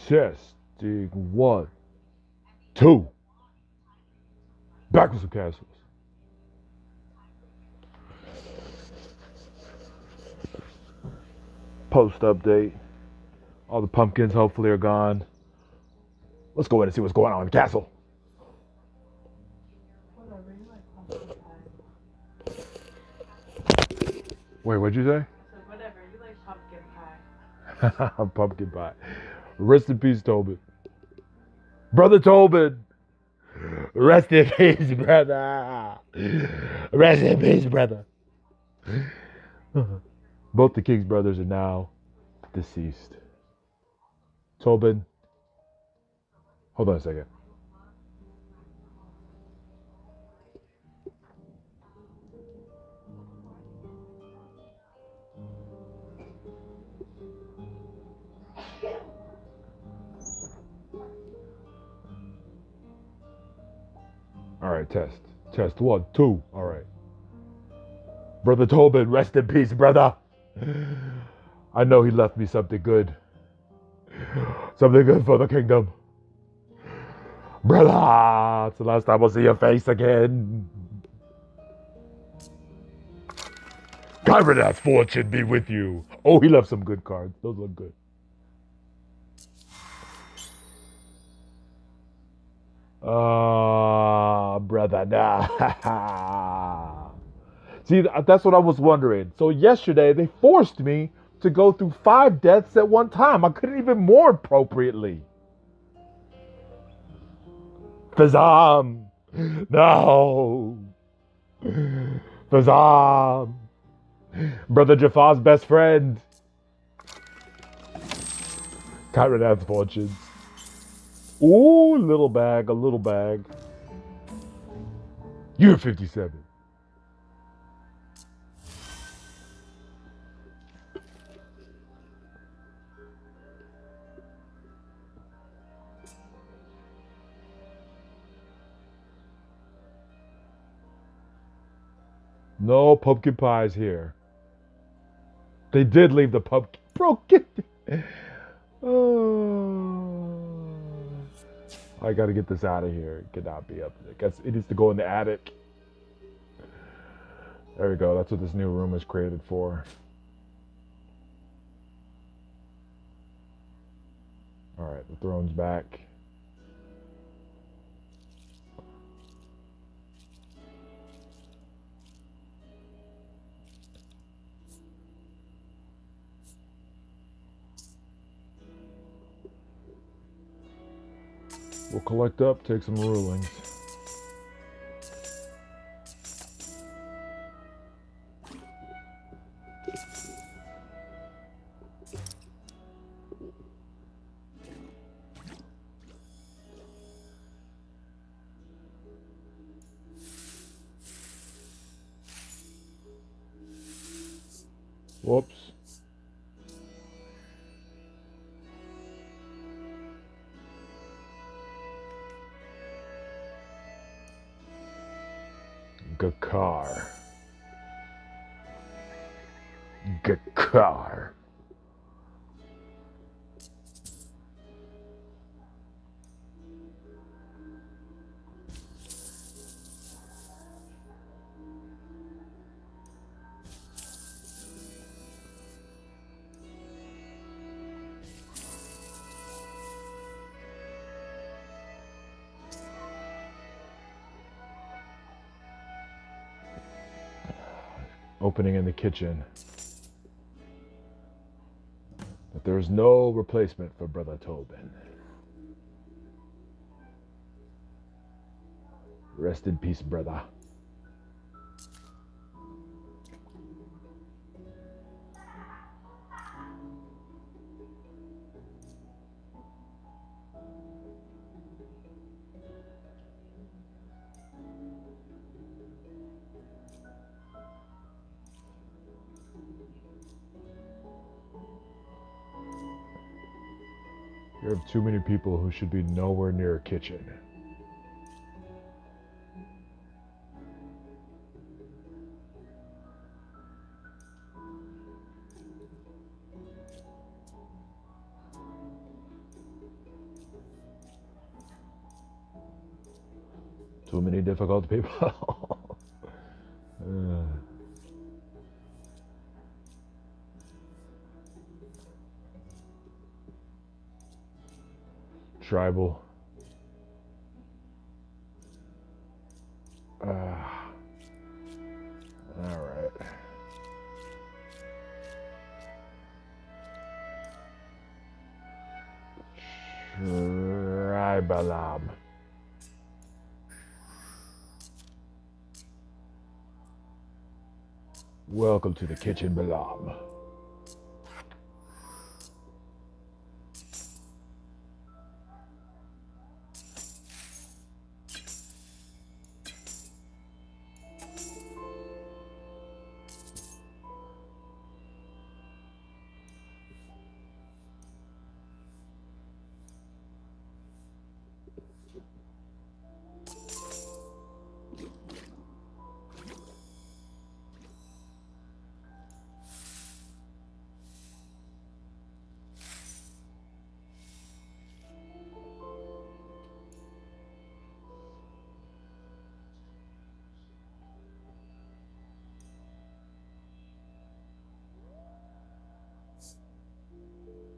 Testing 1, 2. Back with some castles. Post update. All the pumpkins hopefully are gone. Let's go in and see what's going on in the castle. Wait, what'd you say? So whatever, you like pumpkin pie. Pumpkin pie. Rest in peace, Tobin. Brother Tobin. Rest in peace, brother. Rest in peace, brother. Both the King's brothers are now deceased. Tobin. Hold on a second. All right, test. Test 1, 2. All right. Brother Tobin, rest in peace, brother. I know he left me something good. Something good for the kingdom. Brother, it's the last time I'll see your face again. Kyronat's fortune be with you. Oh, he left some good cards. Those look good. Brother, nah. See, that's what I was wondering. So yesterday, they forced me to go through 5 deaths at one time. I couldn't even mourn appropriately. Fazam! No! Fazam! Brother Jafar's best friend. Kyronat's fortunes. Ooh, little bag, a little bag. You're 57. No pumpkin pies here. They did leave the pumpkin. Bro, get. Oh. I gotta get this out of here. It cannot be up there. Guess it needs to go in the attic. There we go. That's what this new room is created for. Alright, the throne's back. We'll collect up, take some rulings. Whoops. Gakar. Gakar. Opening in the kitchen. But there's no replacement for Brother Tobin. Rest in peace, brother. You have too many people who should be nowhere near a kitchen. Too many difficult people. Tribal. All right. Tribalam. Welcome to the kitchen, Balam.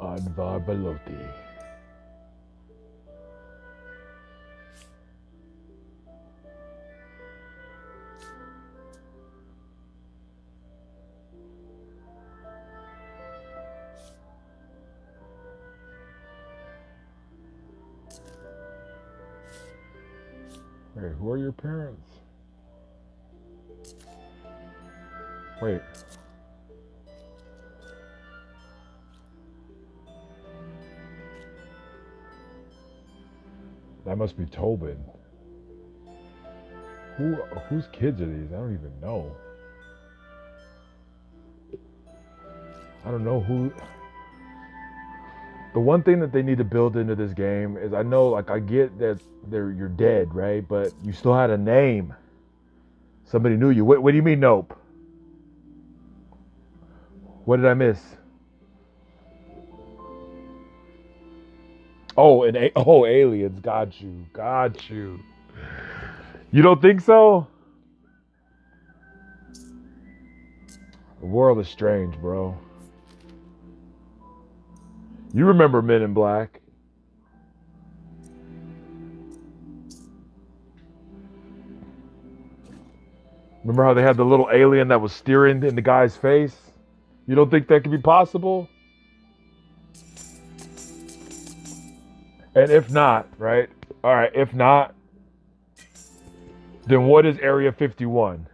Advar Belotti. Wait, who are your parents? Wait. That must be Tobin. Whose kids are these? I don't even know. I don't know who. The one thing that they need to build into this game is, I know, like, I get that you're dead, right? But you still had a name. Somebody knew you. What do you mean, nope? What did I miss? Oh, aliens. Got you. Got you. You don't think so? The world is strange, bro. You remember Men in Black? Remember how they had the little alien that was steering in the guy's face? You don't think that could be possible? And if not, right? All right, if not, then what is Area 51?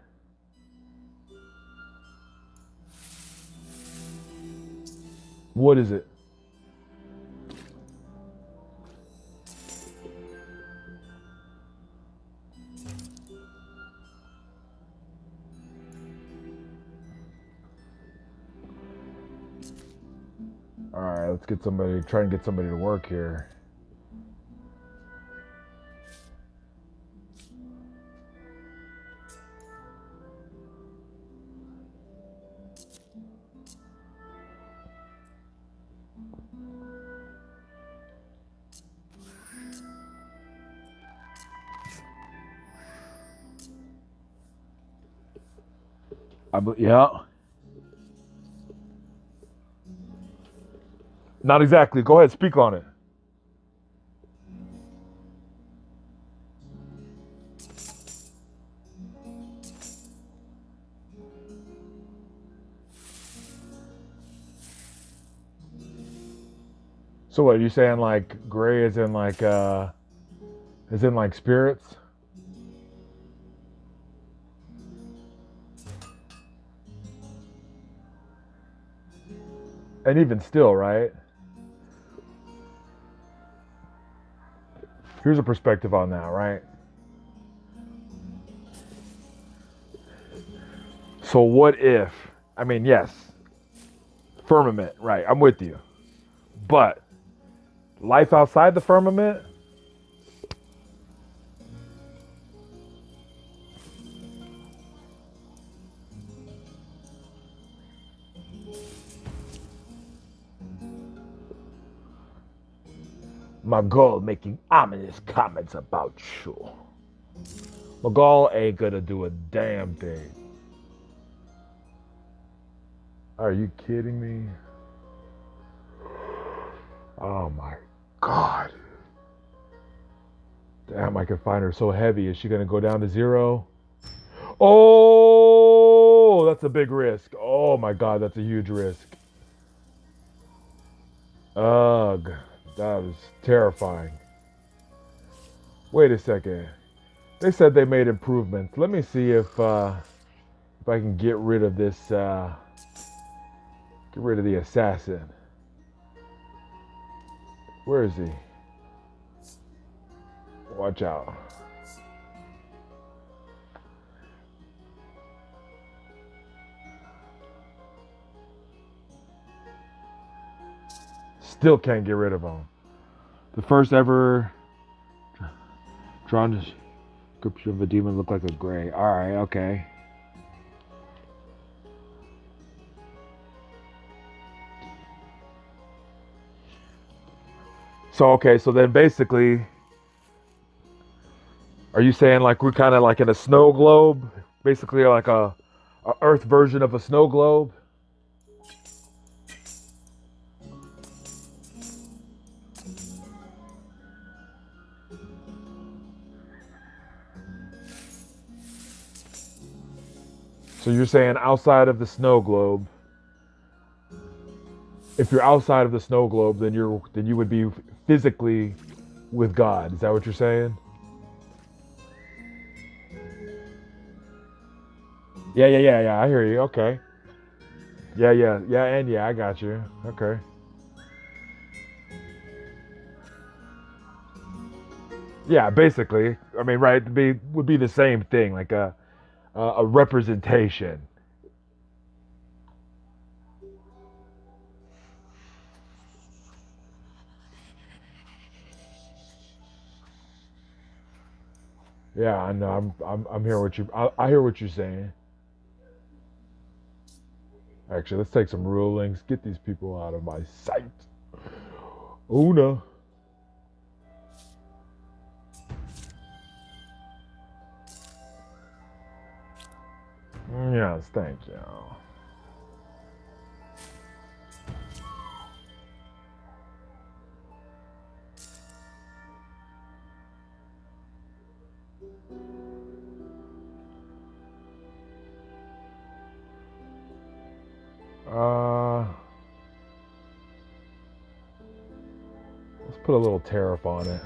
What is it? All right, let's get somebody, try and get somebody to work here. Yeah. Not exactly. Go ahead, speak on it. So what, are you saying like gray is in like spirits? And even still, right? Here's a perspective on that, right? So what if, I mean, yes, firmament, right, I'm with you. But life outside the firmament? My goal, making ominous comments about you. Magal ain't gonna do a damn thing. Are you kidding me? Oh my God. Damn, I can find her so heavy. Is she gonna go down to 0? Oh, that's a big risk. Oh my God, that's a huge risk. Ugh, that was terrifying. Wait a second. They said they made improvements. Let me see if I can get rid of this. Get rid of the assassin. Where is he? Watch out. Still can't get rid of him. The first ever drawn description of a demon looked like a gray. Alright, okay. So, okay, so then basically, are you saying like we're kind of like in a snow globe? Basically like a Earth version of a snow globe? So you're saying outside of the snow globe, if you're outside of the snow globe, then you would be physically with God. Is that what you're saying? Yeah. I hear you. Okay. Yeah. I got you. Okay. Yeah, basically. I mean, right? Would be the same thing, like a representation. Yeah, I know. I'm hearing what I hear what you're saying. Actually, let's take some rulings. Get these people out of my sight. Una. Yes, thank you. Let's put a little tariff on it.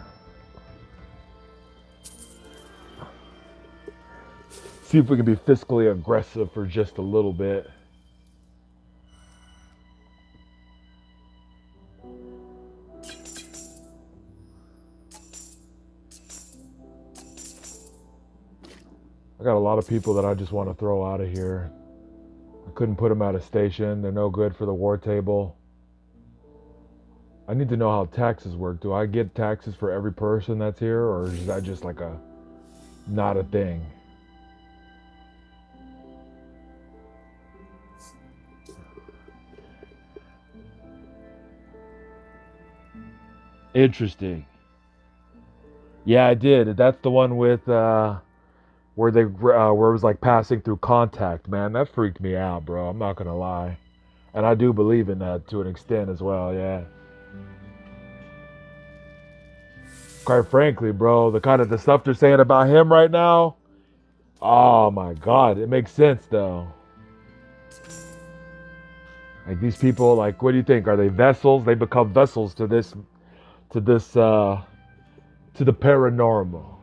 See if we can be fiscally aggressive for just a little bit. I got a lot of people that I just want to throw out of here. I couldn't put them at a station. They're no good for the war table. I need to know how taxes work. Do I get taxes for every person that's here, or is that just like a not a thing? Interesting. Yeah, I did. That's the one with where it was like passing through contact. Man, that freaked me out, bro. I'm not gonna lie, and I do believe in that to an extent as well. Yeah. Quite frankly, bro, the stuff they're saying about him right now. Oh my God, it makes sense though. Like these people, like, what do you think? Are they vessels? They become vessels to this, to the paranormal.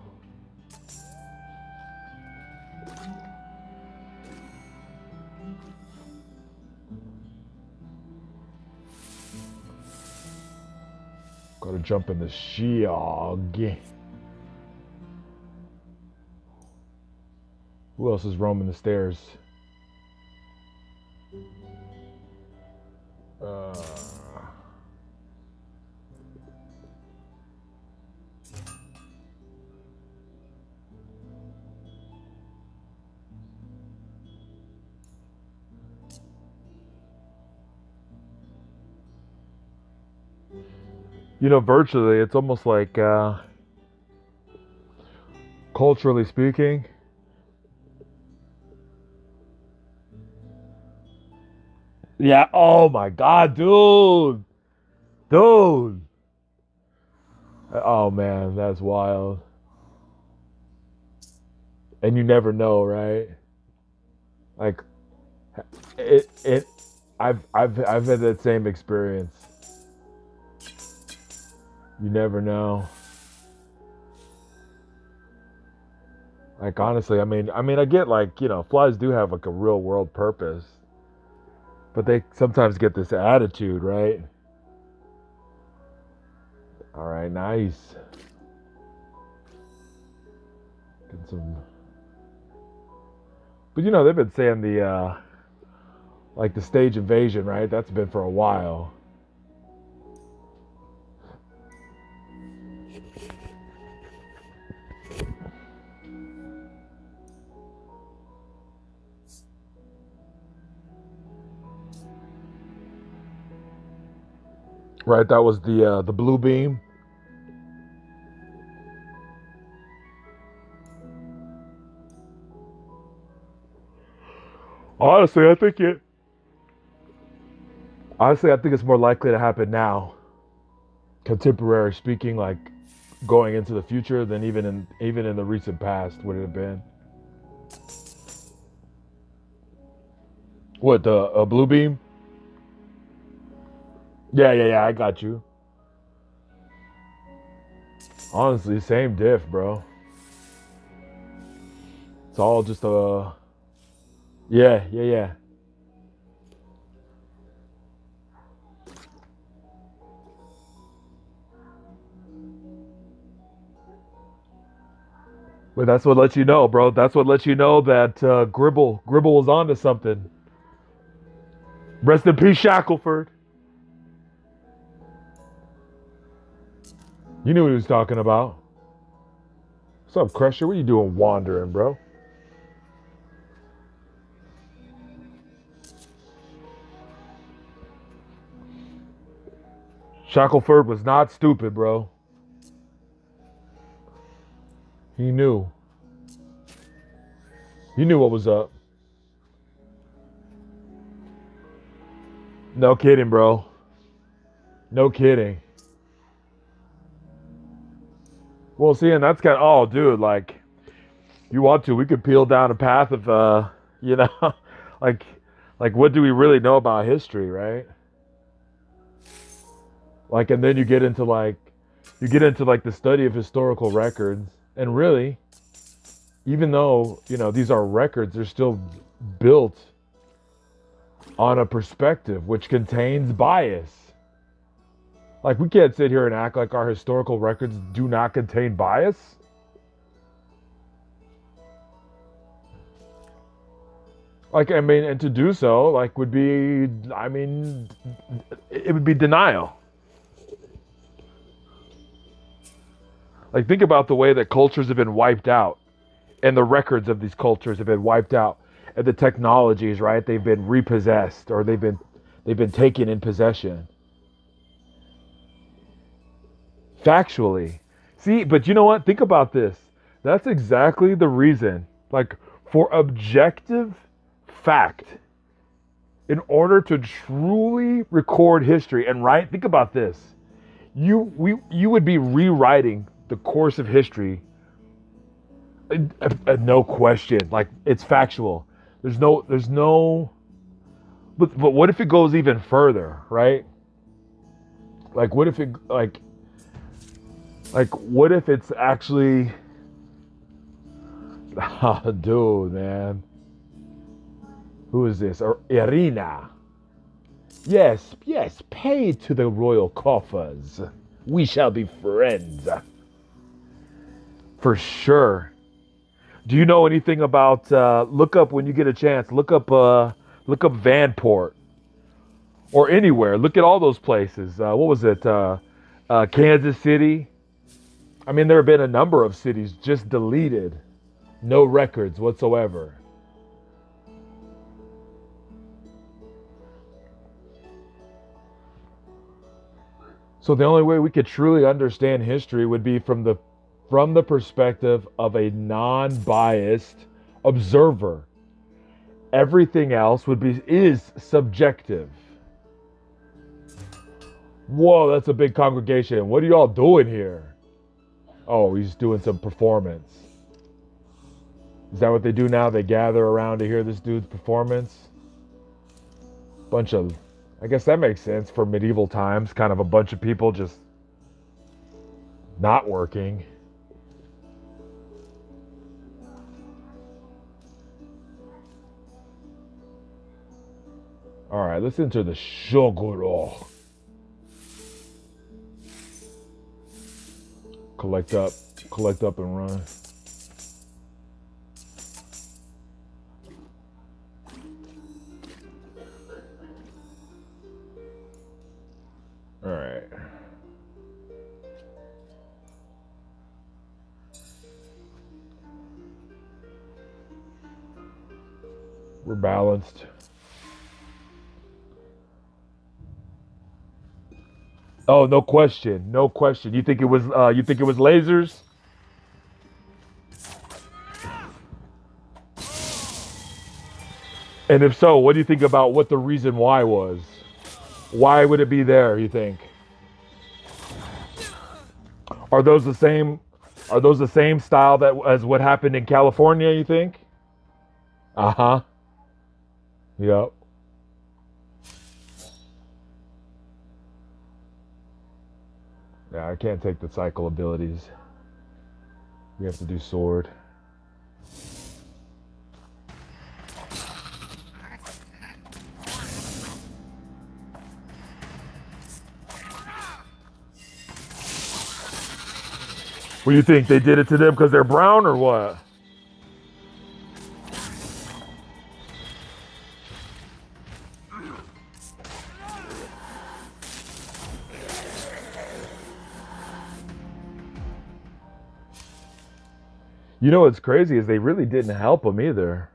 Gotta jump in the shiog. Who else is roaming the stairs? Uh, virtually, it's almost like Culturally speaking, yeah. Oh my God, dude, dude. Oh man, that's wild. And you never know, right? Like it. I've had that same experience. You never know. Like honestly, I get like flies do have like a real world purpose, but they sometimes get this attitude, right? All right, nice. Get some, but they've been saying the like the stage invasion, right? That's been for a while. Right, that was the blue beam. Honestly, I think it. Honestly, I think it's more likely to happen now, contemporary speaking, like going into the future, than even in the recent past would it have been. What the blue beam? Yeah, yeah, yeah. I got you. Honestly, same diff, bro. It's all just yeah, yeah, yeah. But that's what lets you know, bro. That's what lets you know that Gribble was onto something. Rest in peace, Shackleford. You knew what he was talking about. What's up, Crusher? What are you doing wandering, bro? Shackleford was not stupid, bro. He knew. He knew what was up. No kidding, bro. No kidding. Well, see, and that's kind of, oh, dude, like, you want to, we could peel down a path of, you know, like, what do we really know about history, right? Like, and then you get into the study of historical records, and really, even though, these are records, they're still built on a perspective which contains bias. Like, we can't sit here and act like our historical records do not contain bias. Like, and to do so, like, would be, it would be denial. Like, think about the way that cultures have been wiped out, and the records of these cultures have been wiped out, and the technologies, right? They've been repossessed, or they've been taken in possession. Factually. See, but you know what? Think about this. That's exactly the reason. Like, for objective fact, in order to truly record history and write, think about this. You would be rewriting the course of history. No question. Like, it's factual. There's no. But what if it goes even further, right? Like, what if it what if it's actually, oh, dude, man. Who is this? Irina. Yes, yes, pay to the royal coffers. We shall be friends. For sure. Do you know anything about, look up when you get a chance, look up Vanport. Or anywhere. Look at all those places. What was it? Kansas City. There have been a number of cities just deleted. No records whatsoever. So the only way we could truly understand history would be from the from the perspective of a non-biased observer. Everything else is subjective. Whoa, that's a big congregation. What are y'all doing here? Oh, he's doing some performance. Is that what they do now? They gather around to hear this dude's performance? I guess that makes sense for medieval times. Kind of a bunch of people just not working. All right, let's enter the Shogoro. Collect up and run. All right. We're balanced. Oh, no question. No question. You think it was lasers? And if so, what do you think about what the reason why was? Why would it be there, you think? Are those the same style that as what happened in California, you think? Uh-huh. Yep. Yeah, I can't take the cycle abilities. We have to do sword. What do you think? They did it to them because they're brown or what? You know what's crazy is they really didn't help them either.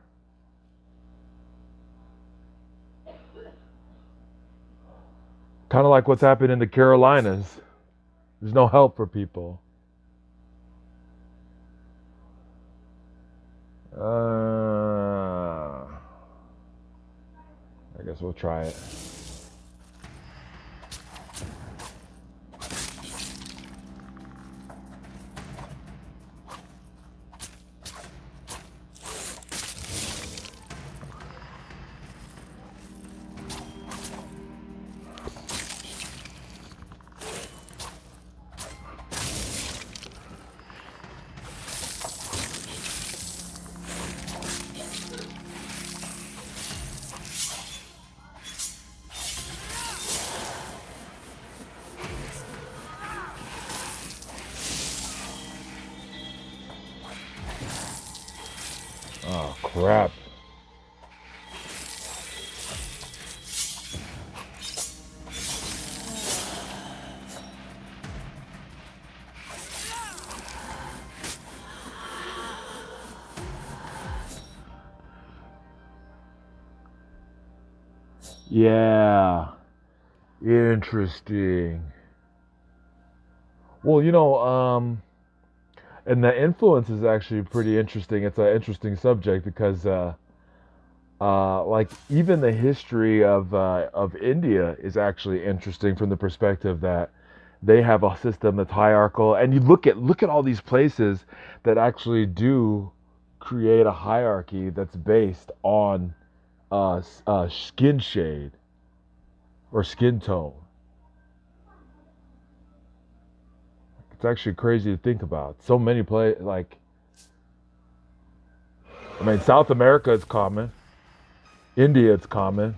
Kind of like what's happened in the Carolinas. There's no help for people. I guess we'll try it. Oh, crap. Yeah. Interesting. Well, and the influence is actually pretty interesting. It's an interesting subject because like even the history of India is actually interesting from the perspective that they have a system that's hierarchical, and you look at all these places that actually do create a hierarchy that's based on skin shade or skin tone. It's actually crazy to think about. So many I mean, South America it's common. India it's common.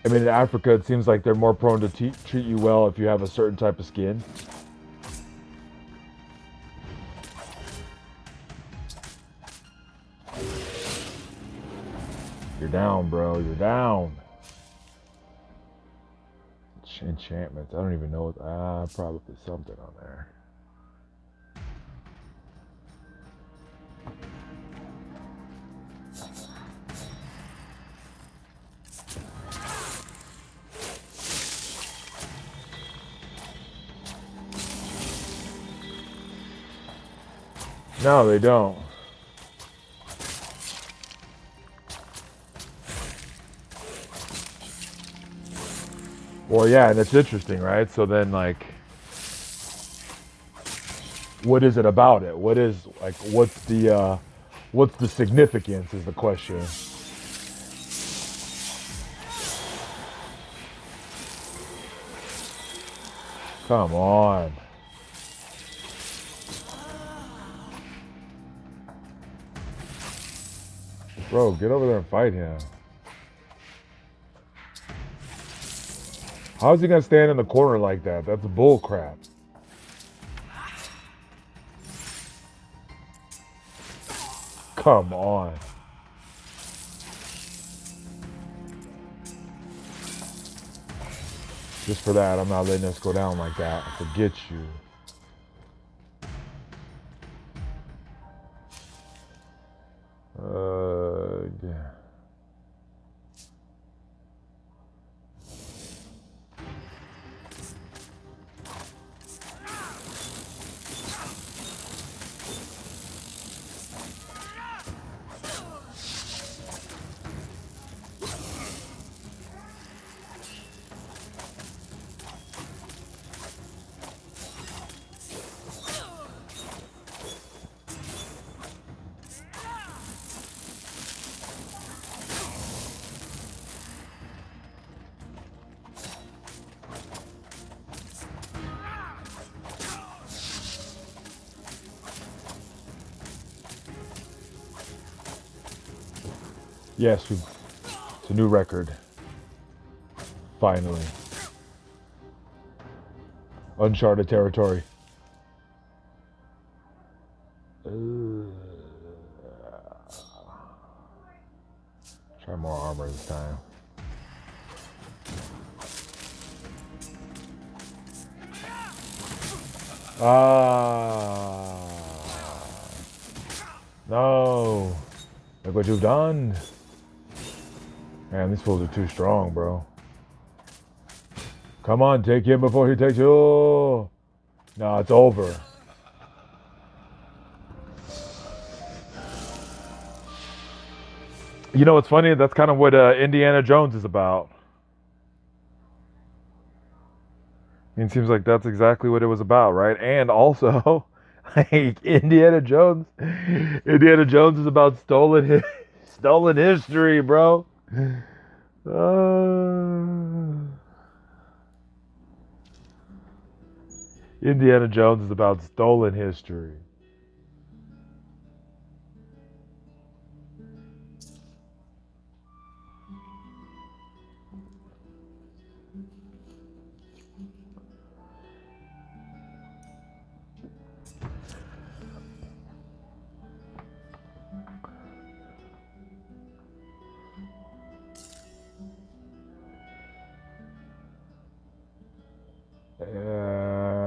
I mean, in Africa it seems like they're more prone to treat you well if you have a certain type of skin. You're down, bro. You're down. Enchantments. I don't even know what. Probably something on there. No, they don't. Well, yeah, and it's interesting, right? So then, like, what is it about it? What is, like, what's the significance is the question. Come on. Bro, get over there and fight him. How's he gonna stand in the corner like that? That's bull crap. Come on. Just for that, I'm not letting us go down like that. Forget you. Yeah. Yes, it's a new record. Finally. Uncharted territory. Try more armor this time. No. Look what you've done. Man, these fools are too strong, bro. Come on, take him before he takes you. No, it's over. You know what's funny? That's kind of what Indiana Jones is about. I mean, it seems like that's exactly what it was about, right? And also, like Indiana Jones is about stolen history, bro. Indiana Jones is about stolen history.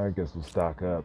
I guess we'll stock up.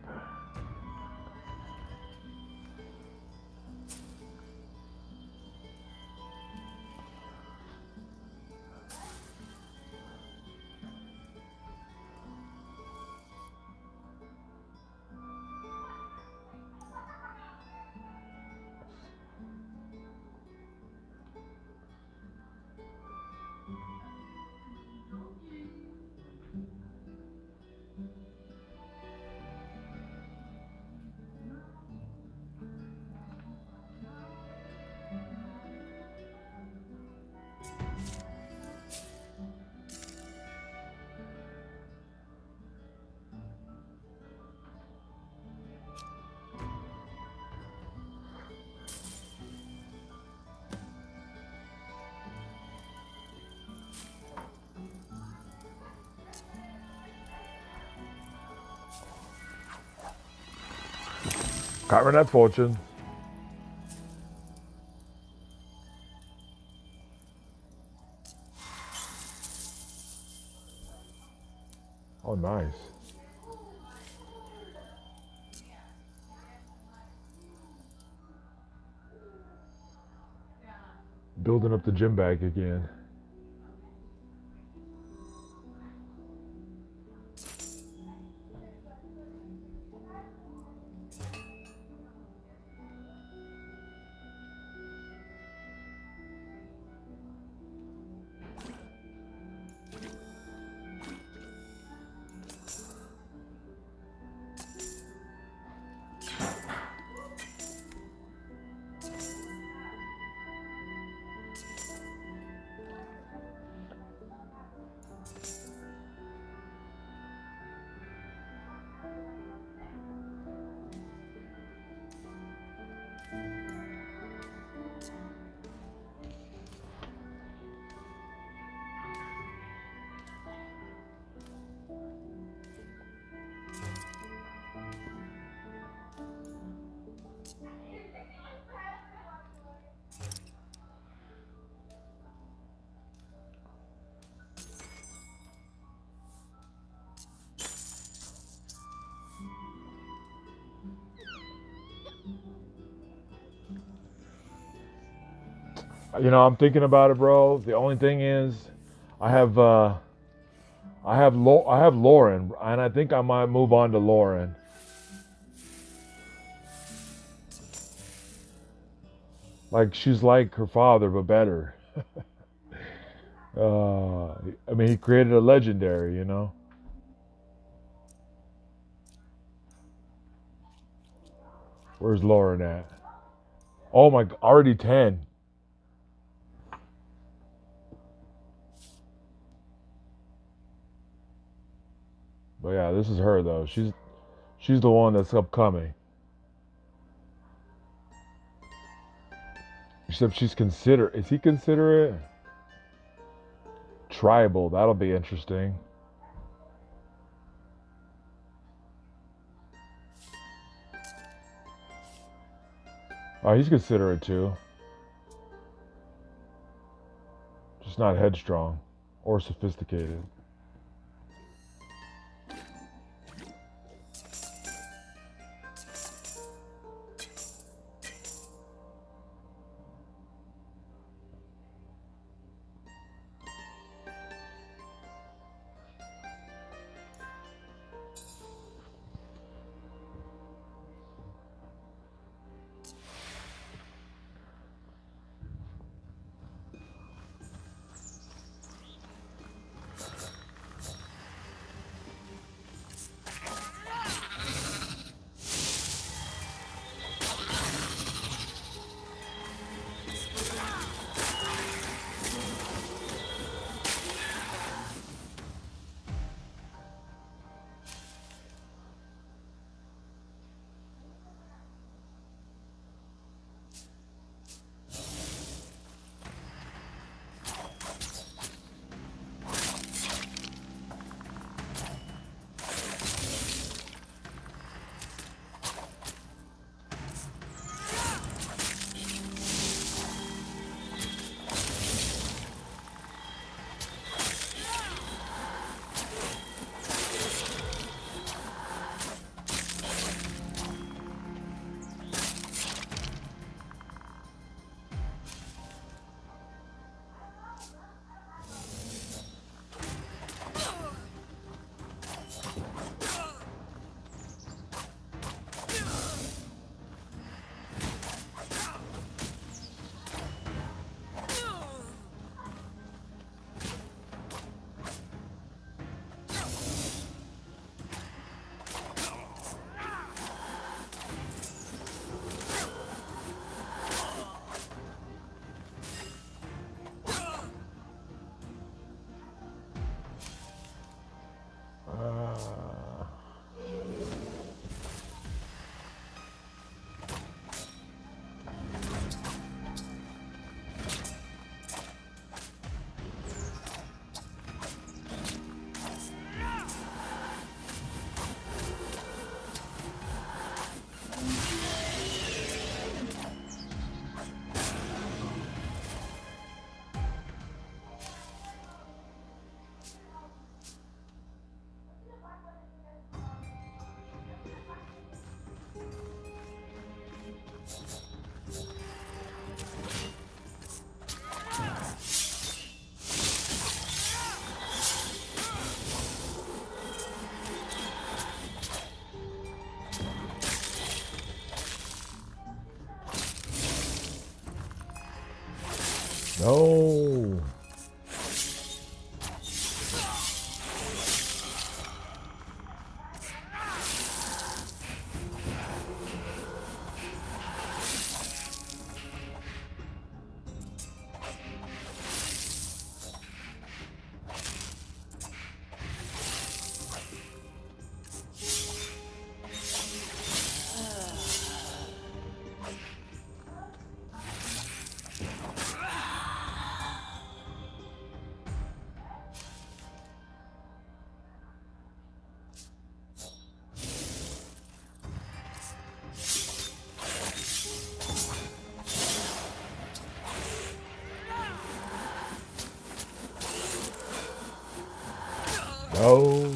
Can't run that fortune. Oh, nice. Building up the gym bag again. You know, I'm thinking about it, bro. The only thing is, I have I have Lauren, and I think I might move on to Lauren. Like she's like her father, but better. I mean, he created a legendary, you know. Where's Lauren at? Oh my, already 10. But yeah, this is her though. She's the one that's upcoming. Except she's considerate. Is he considerate? Tribal. That'll be interesting. Oh, he's considerate too. Just not headstrong or sophisticated. No. No.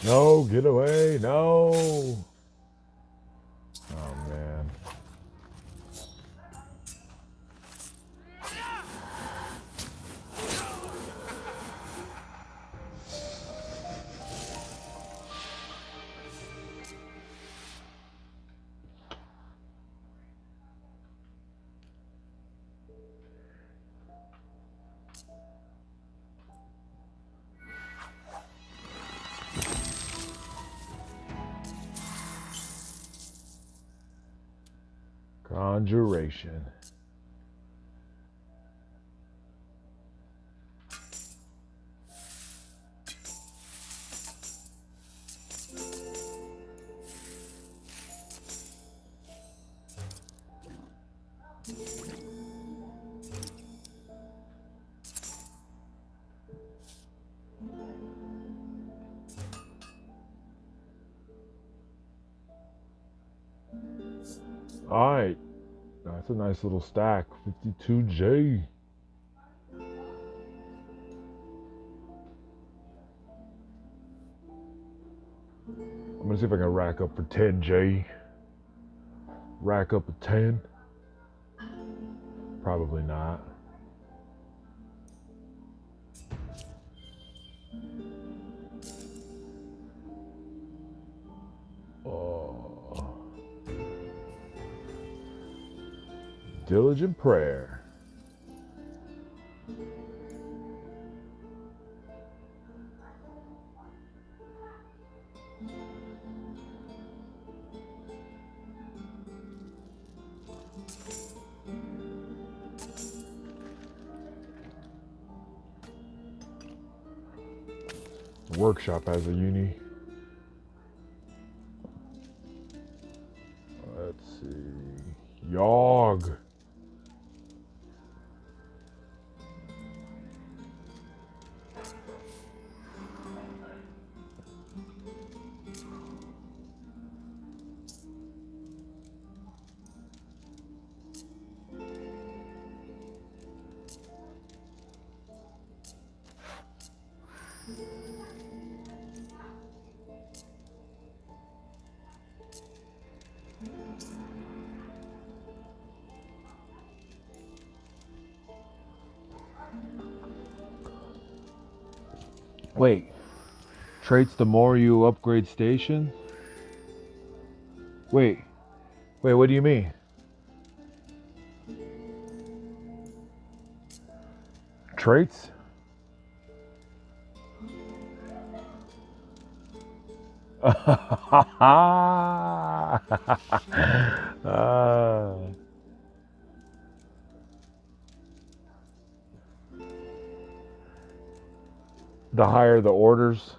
No, get away. No. Oh Conjuration. All right, that's a nice little stack. 52J. I'm gonna see if I can rack up for 10J. Rack up a 10. Probably not. Oh. Diligent prayer. Workshop has a uni. Let's see. Yog. Wait. Traits the more you upgrade station? Wait, what do you mean? Traits? The higher the orders.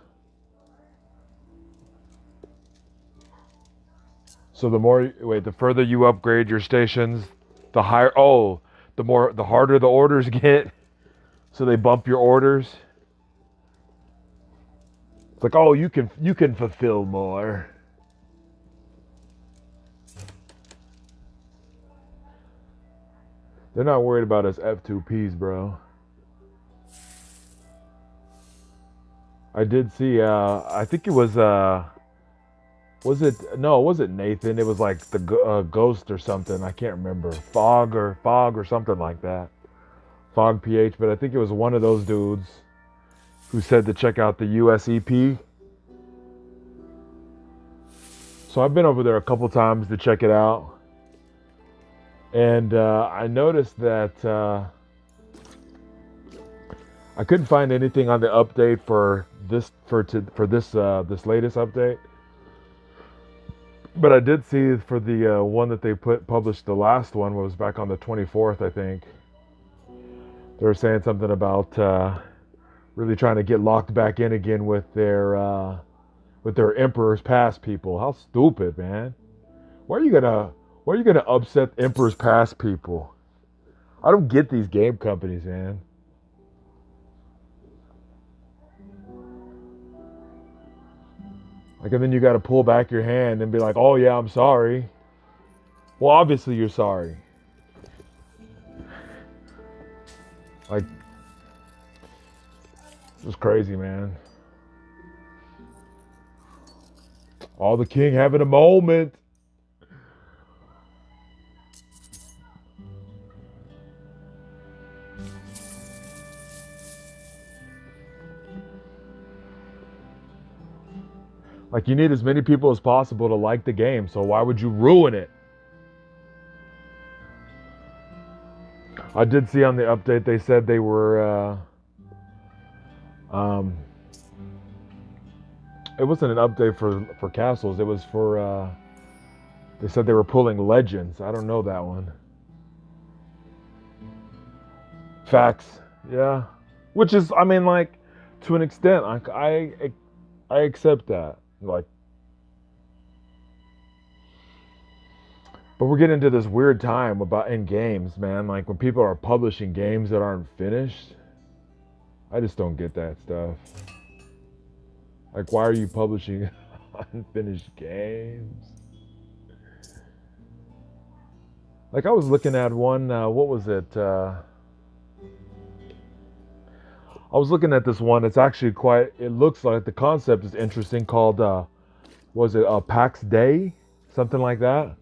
So the further you upgrade your stations, the higher, the harder the orders get. So they bump your orders. It's like, oh, you can fulfill more. They're not worried about us F2Ps, bro. I did see, I think it was it Nathan? It was like the Ghost or something. I can't remember. Fog or something like that. Fog PH, but I think it was one of those dudes who said to check out the USEP. So I've been over there a couple times to check it out. And I noticed that I couldn't find anything on the update for this this latest update. But I did see for the one that they published, the last one was back on the 24th, I think. They were saying something about really trying to get locked back in again with their Emperor's Pass people. How stupid, man! Why are you gonna upset Emperor's Pass people? I don't get these game companies, man. Like, and then you got to pull back your hand and be like, oh yeah, I'm sorry. Well, obviously you're sorry. Like, it's crazy, man. All the king having a moment. Like, you need as many people as possible to like the game, so why would you ruin it? I did see on the update they said they were it wasn't an update for castles, it was for They said they were pulling Legends. I don't know that one. Facts. Yeah. Which is, I mean, like, to an extent, I accept that. Like, but we're getting into this weird time about in games, man. Like when people are publishing games that aren't finished. I just don't get that stuff. Like, why are you publishing unfinished games? Like, I was looking at one, what was it? I was looking at this one. It's actually quite, it looks like the concept is interesting called, was it PAX Day? Something like that.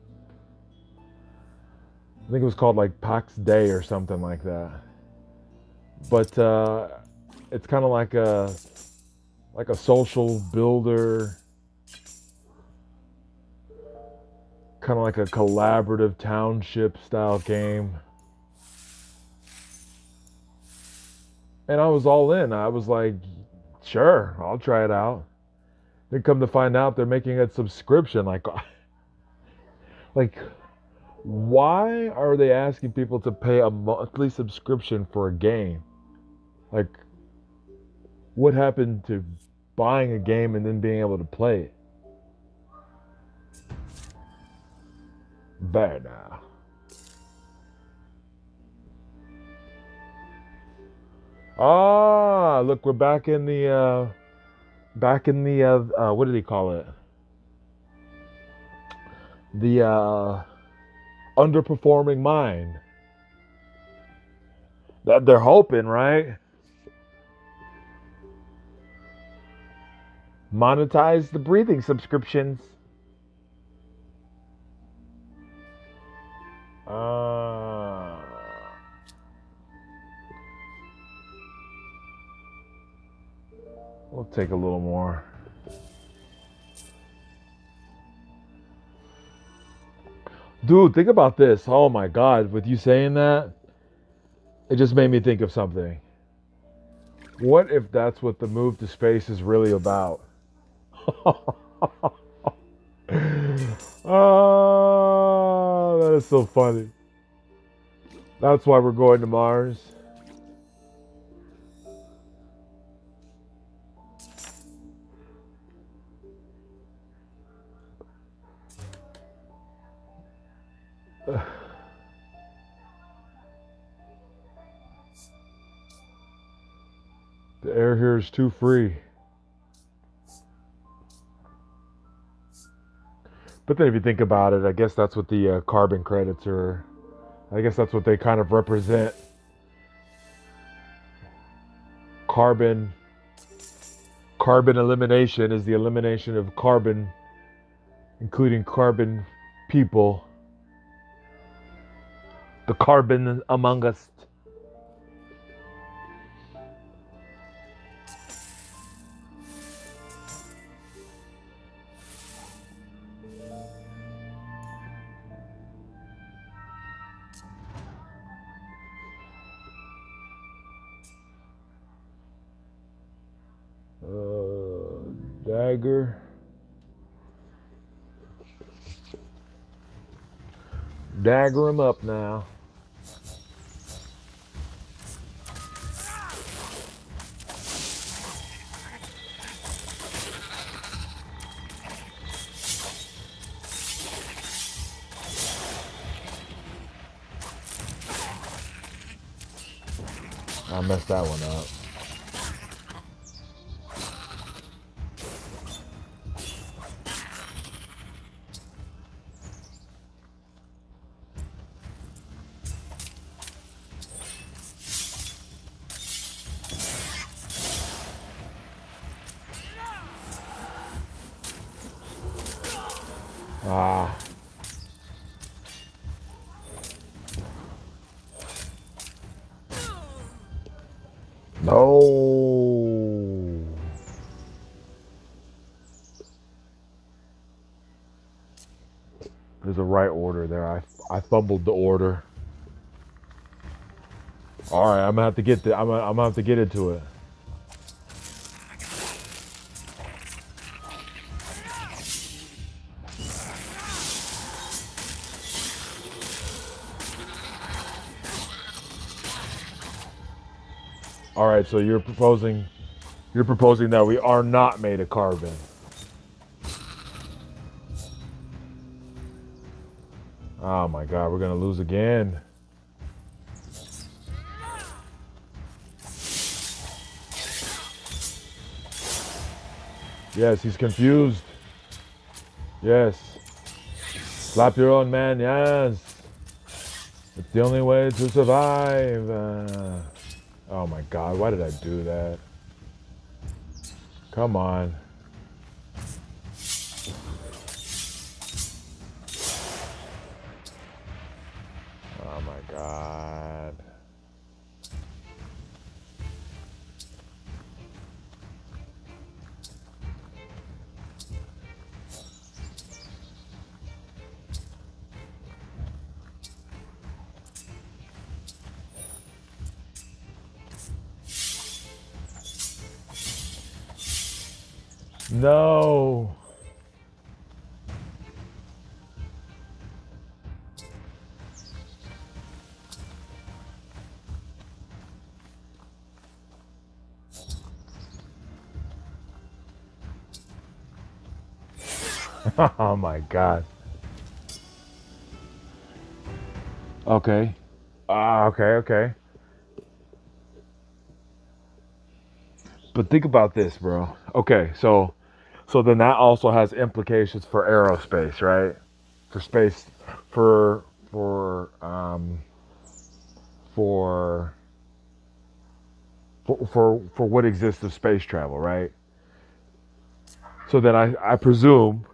I think it was called like PAX Day or something like that. But it's kind of like a social builder, kind of like a collaborative township style game. And I was all in. I was like, sure, I'll try it out. Then come to find out they're making a subscription. Like why are they asking people to pay a monthly subscription for a game? Like, what happened to buying a game and then being able to play it? Bad now. Ah, look, we're back in the what did he call it? The underperforming mind. That they're hoping, right? Monetize the breathing subscriptions. We'll take a little more. Dude, think about this. Oh my God, with you saying that, it just made me think of something. What if that's what the move to space is really about? Oh, that is so funny. That's why we're going to Mars. The air here is too free. But then if you think about it, I guess that's what the carbon credits are. I guess that's what they kind of represent. Carbon elimination is the elimination of carbon, including carbon people. The carbon among us. Dagger. Dagger him up now. I messed that one up. Ah. No. There's a right order there. I fumbled the order. All right, I'm gonna have to get I'm gonna have to get into it. All right, so you're proposing that we are not made of carbon. Oh my God, we're gonna lose again. Yes, he's confused. Yes. Slap your own man, yes. It's the only way to survive. Oh my God, why did I do that? Come on. Oh my God. No. Oh my God. Okay. Okay. But think about this, bro. Okay, so then that also has implications for aerospace, right? For space, for for um for for what exists of space travel, right? So then I presume,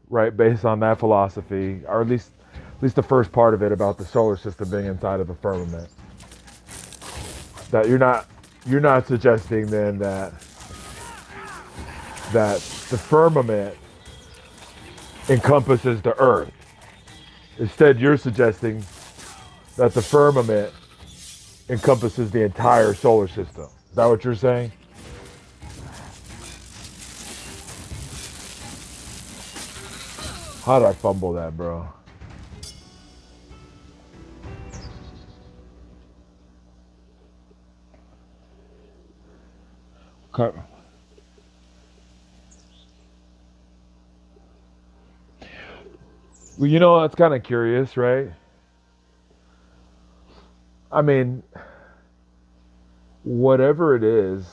right, based on that philosophy, or at least the first part of it about the solar system being inside of the firmament, that you're not suggesting then that the firmament encompasses the Earth. Instead, you're suggesting that the firmament encompasses the entire solar system. Is that what you're saying? How did I fumble that, bro? Okay. Well, it's kind of curious, right? I mean, whatever it is,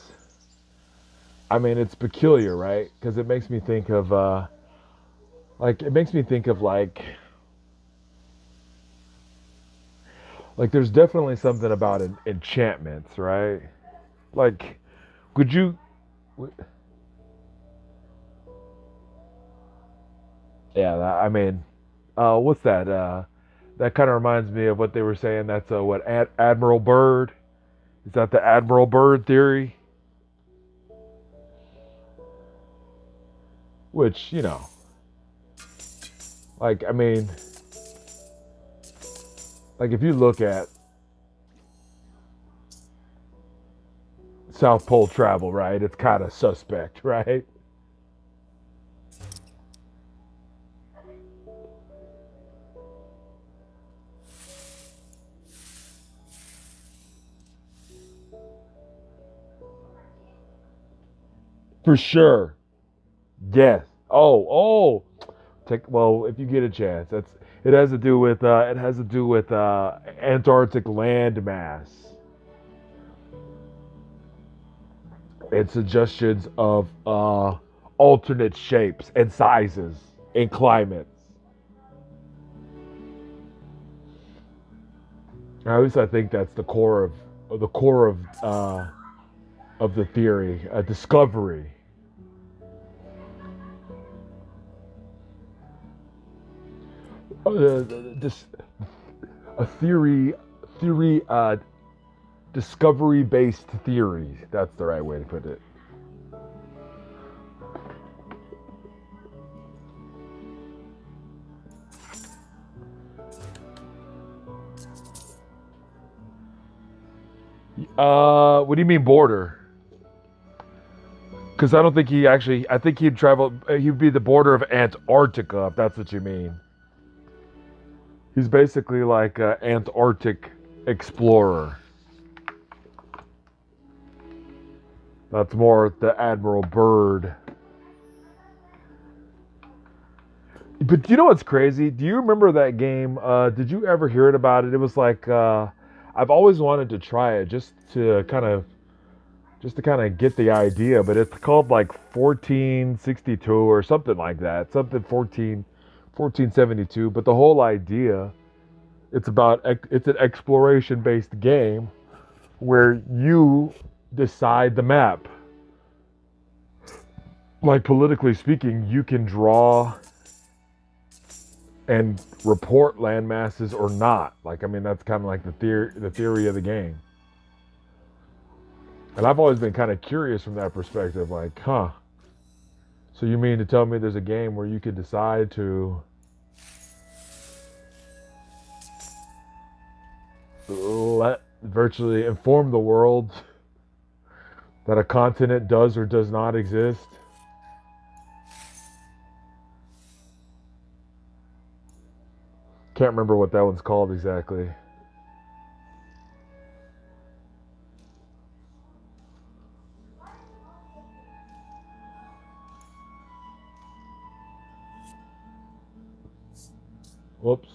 I mean, it's peculiar, right? Because it makes me think of, like there's definitely something about enchantments, right? Like, could you, yeah, I mean, what's that? That kind of reminds me of what they were saying. That's what Admiral Byrd. Is that the Admiral Byrd theory? Which like I mean, like if you look at South Pole travel, right? It's kind of suspect, right? For sure. Yes. Oh. Well, if you get a chance, it has to do with Antarctic land mass and suggestions of alternate shapes and sizes and climates. At least I think that's the core of the theory, a discovery. This a theory discovery based theory. That's the right way to put it. What do you mean border? Because I don't think I think he'd travel. He'd be the border of Antarctica, if that's what you mean. He's basically like an Antarctic explorer. That's more the Admiral Byrd. But you know what's crazy? Do you remember that game? Did you ever hear it about it? It was like I've always wanted to try it just to kind of get the idea. But it's called like 1462 or something like that. Something 1472. But the whole idea, it's an exploration based game where you decide the map. Like politically speaking, you can draw and report land masses or not. Like, I mean, that's kind of like the theory of the game. And I've always been kind of curious from that perspective, like, huh. So you mean to tell me there's a game where you could decide to virtually inform the world that a continent does or does not exist? Can't remember what that one's called exactly. Whoops.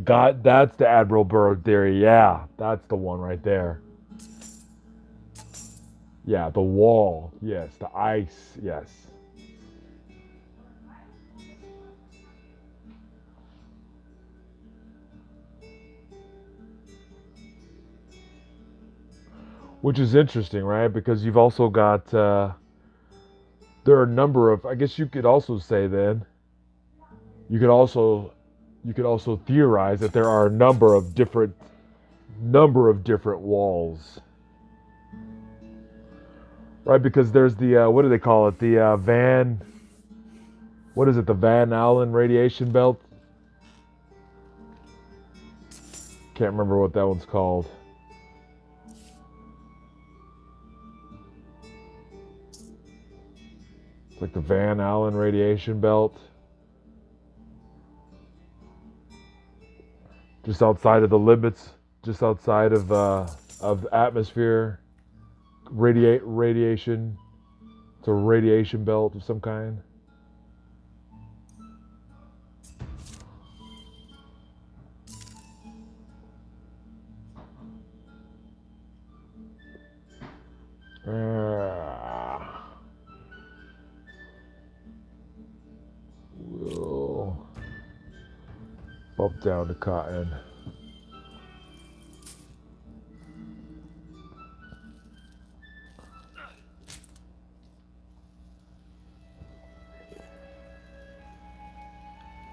God, that's the Admiral Byrd theory. Yeah, that's the one right there. Yeah, the wall. Yes, the ice. Yes. Which is interesting, right? Because you've also got there are a number of. I guess you could also say then. You could also theorize that there are a number of different walls. Right, because there's the what do they call it? The what is it? The Van Allen radiation belt. Can't remember what that one's called. It's like the Van Allen radiation belt. Just outside of the limits, just outside of atmosphere. Radiation. It's a radiation belt of some kind. We'll bump down to cotton.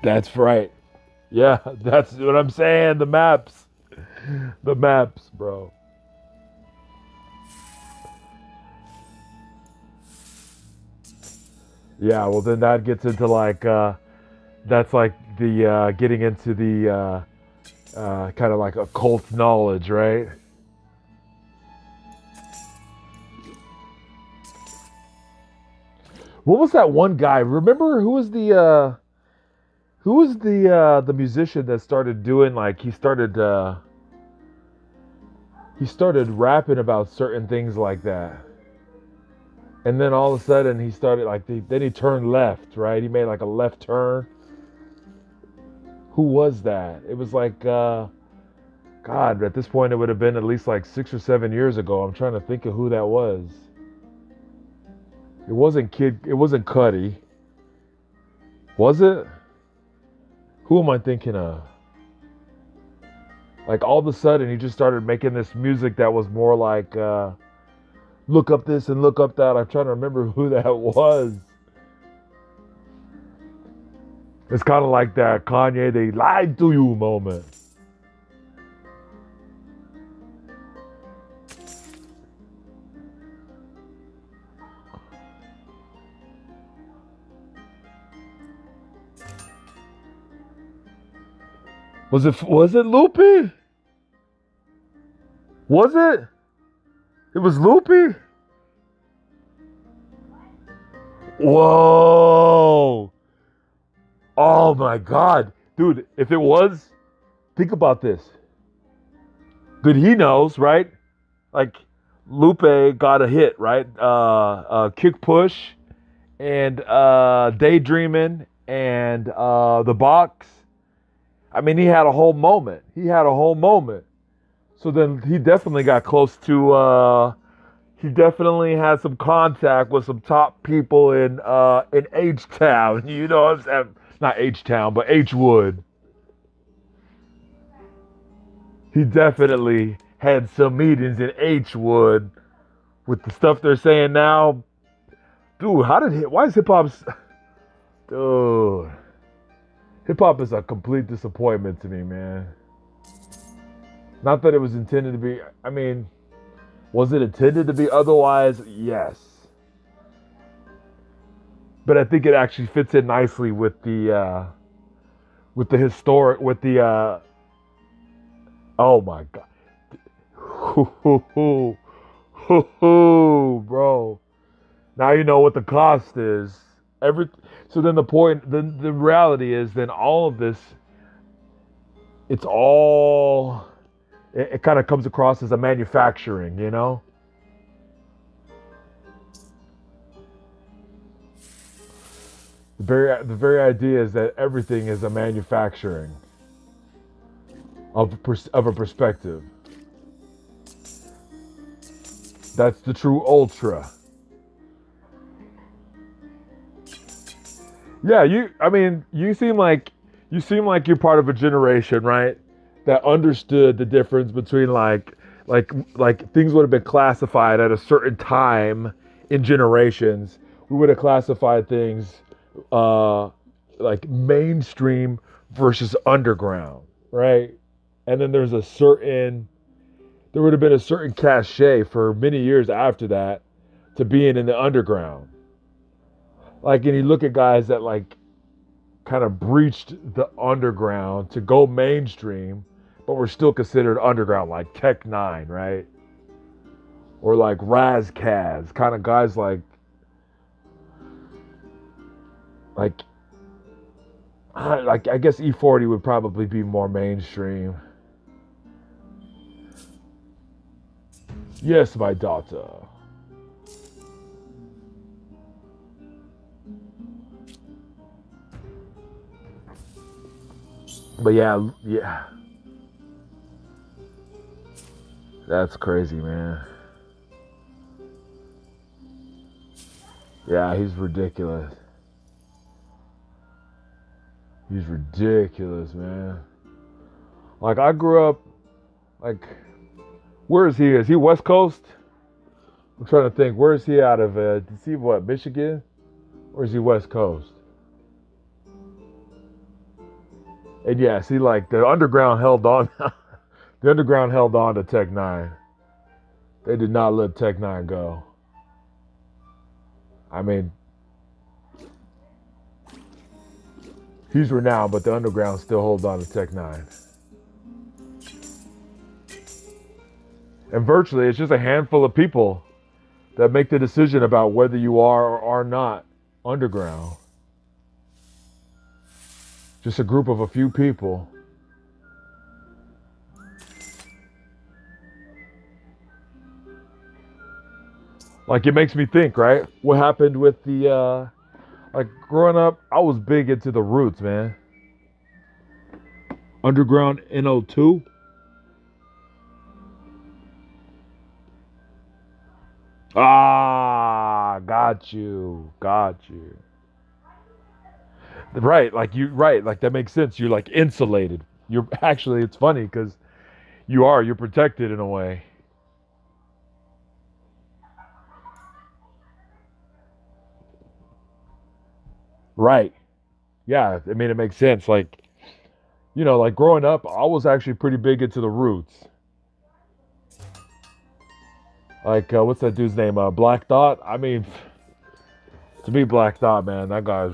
That's right. Yeah, that's what I'm saying. The maps. The maps, bro. Yeah, well then that gets into like that's like the getting into the kind of like occult knowledge, right? What was that one guy? Remember who was the musician that started doing like he started rapping about certain things like that. And then all of a sudden he started like then he turned left, right? He made like a left turn. Who was that? It was like God, at this point it would have been at least like 6 or 7 years ago. I'm trying to think of who that was. It wasn't Cuddy. Was it? Who am I thinking of? Like all of a sudden he just started making this music that was more like look up this and look up that. I'm trying to remember who that was. It's kind of like that Kanye, they lied to you moment. Was it Loopy? Was it? It was Loopy? Whoa. Oh my God. Dude, if it was, think about this. Good, he knows, right? Like, Lupe got a hit, right? Kick push and daydreaming and the box. I mean, he had a whole moment. So then he definitely got close to. He definitely had some contact with some top people in H Town. You know what I'm saying? Not H Town, but H Wood. He definitely had some meetings in H Wood with the stuff they're saying now. Dude, why is hip hop? Dude, hip hop is a complete disappointment to me, man. Not that it was intended to be. I mean, was it intended to be otherwise? Yes. But I think it actually fits in nicely with the historic, with the oh my god. Bro. Now you know what the cost is. So then the reality is then all of this, it kind of comes across as a manufacturing, you know? The very idea is that everything is a manufacturing of a perspective. That's the true ultra. Yeah, you seem like you're part of a generation, right? That understood the difference between like things would have been classified at a certain time in generations. We would have classified things like mainstream versus underground, right? And then there would have been a certain cachet for many years after that to being in the underground. Like, and you look at guys that like kind of breached the underground to go mainstream, but were still considered underground, like Tech Nine, right? Or like Raz Kaz, kind of guys like I guess E40 would probably be more mainstream. Yes, my daughter. But yeah. That's crazy, man. Yeah, he's ridiculous. He's ridiculous, man. Like, I grew up, like, where is he? Is he West Coast? I'm trying to think. Where is he out of? Is he what, Michigan? Or is he West Coast? And yeah, see, like, the underground held on. The underground held on to Tech Nine. They did not let Tech Nine go. I mean, he's renowned, but the underground still holds on to Tech Nine. And virtually, it's just a handful of people that make the decision about whether you are or are not underground. Just a group of a few people. Like, it makes me think, right? What happened with the, like, growing up, I was big into the Roots, man. Underground NO2. Ah, got you. Right, like that makes sense. You're like insulated. You're actually, it's funny because you're protected in a way. Right. Yeah, I mean, it makes sense. Like, like growing up, I was actually pretty big into the Roots. Like, what's that dude's name? Black Thought? I mean, to me, Black Thought, man, that guy's.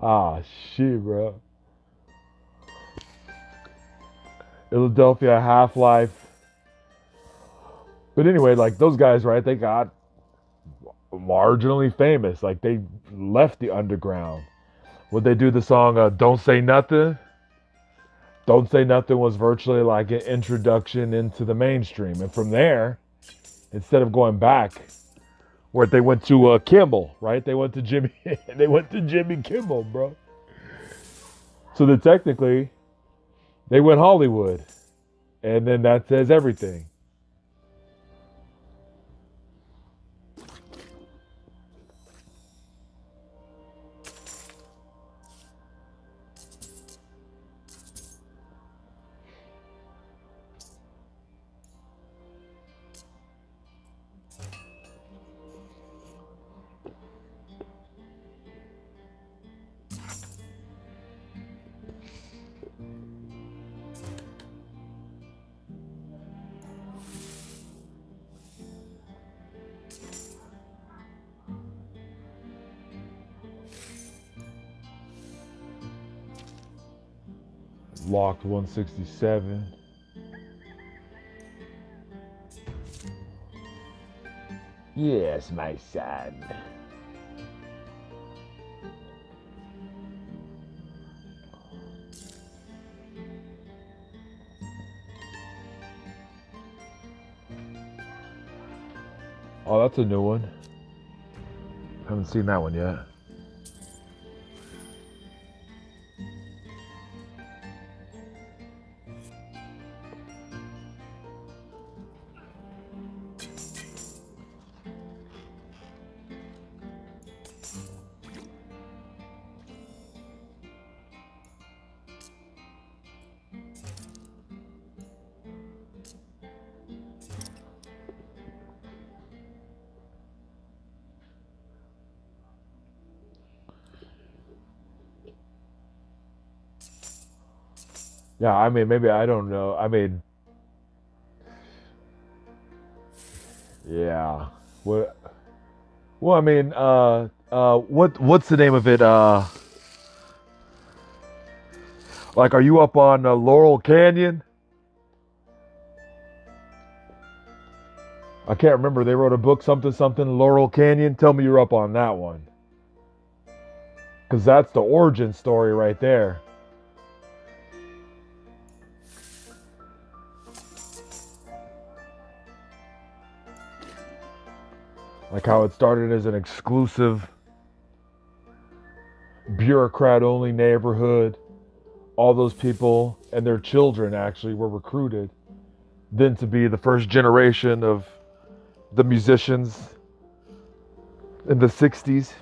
Ah, shit, bro. Philadelphia, Half-Life. But anyway, like, those guys, right, they got marginally famous. Like, they left the underground. Would they do the song Don't Say Nothing? Don't Say Nothing was virtually like an introduction into the mainstream. And from there, instead of going back, where they went to Kimmel, right? They went to Jimmy. They went to Jimmy Kimmel, bro. So then technically, they went Hollywood, and then that says everything. Locked 167. Yes, my son. Oh, that's a new one. Haven't seen that one yet. Yeah, I mean, maybe I don't know. I mean, yeah. What? Well, I mean, what's the name of it? Like, are you up on Laurel Canyon? I can't remember. They wrote a book, something, Laurel Canyon. Tell me you're up on that one. Because that's the origin story right there. Like how it started as an exclusive, bureaucrat-only neighborhood. All those people and their children actually were recruited then to be the first generation of the musicians in the 60s.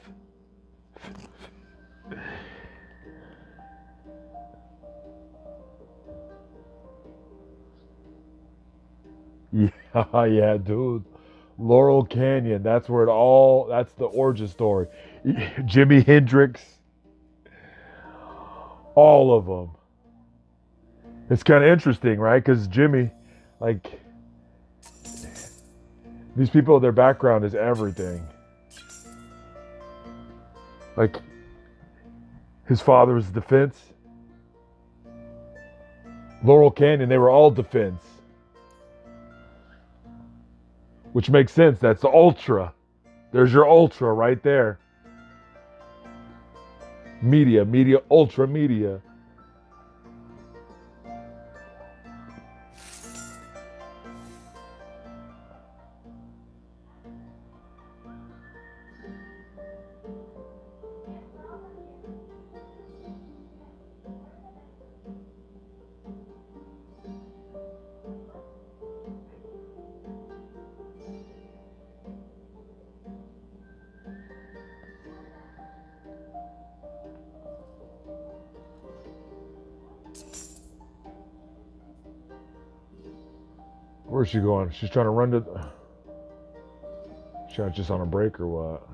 Yeah, yeah, dude. Laurel Canyon, that's where that's the origin story. Jimi Hendrix, all of them. It's kind of interesting, right? Because Jimmy, like, these people, their background is everything. Like, his father was defense. Laurel Canyon, they were all defense. Which makes sense. That's the ultra. There's your ultra right there. Media, ultra media. Where's she going? She's trying to run to... She's just on a break or what?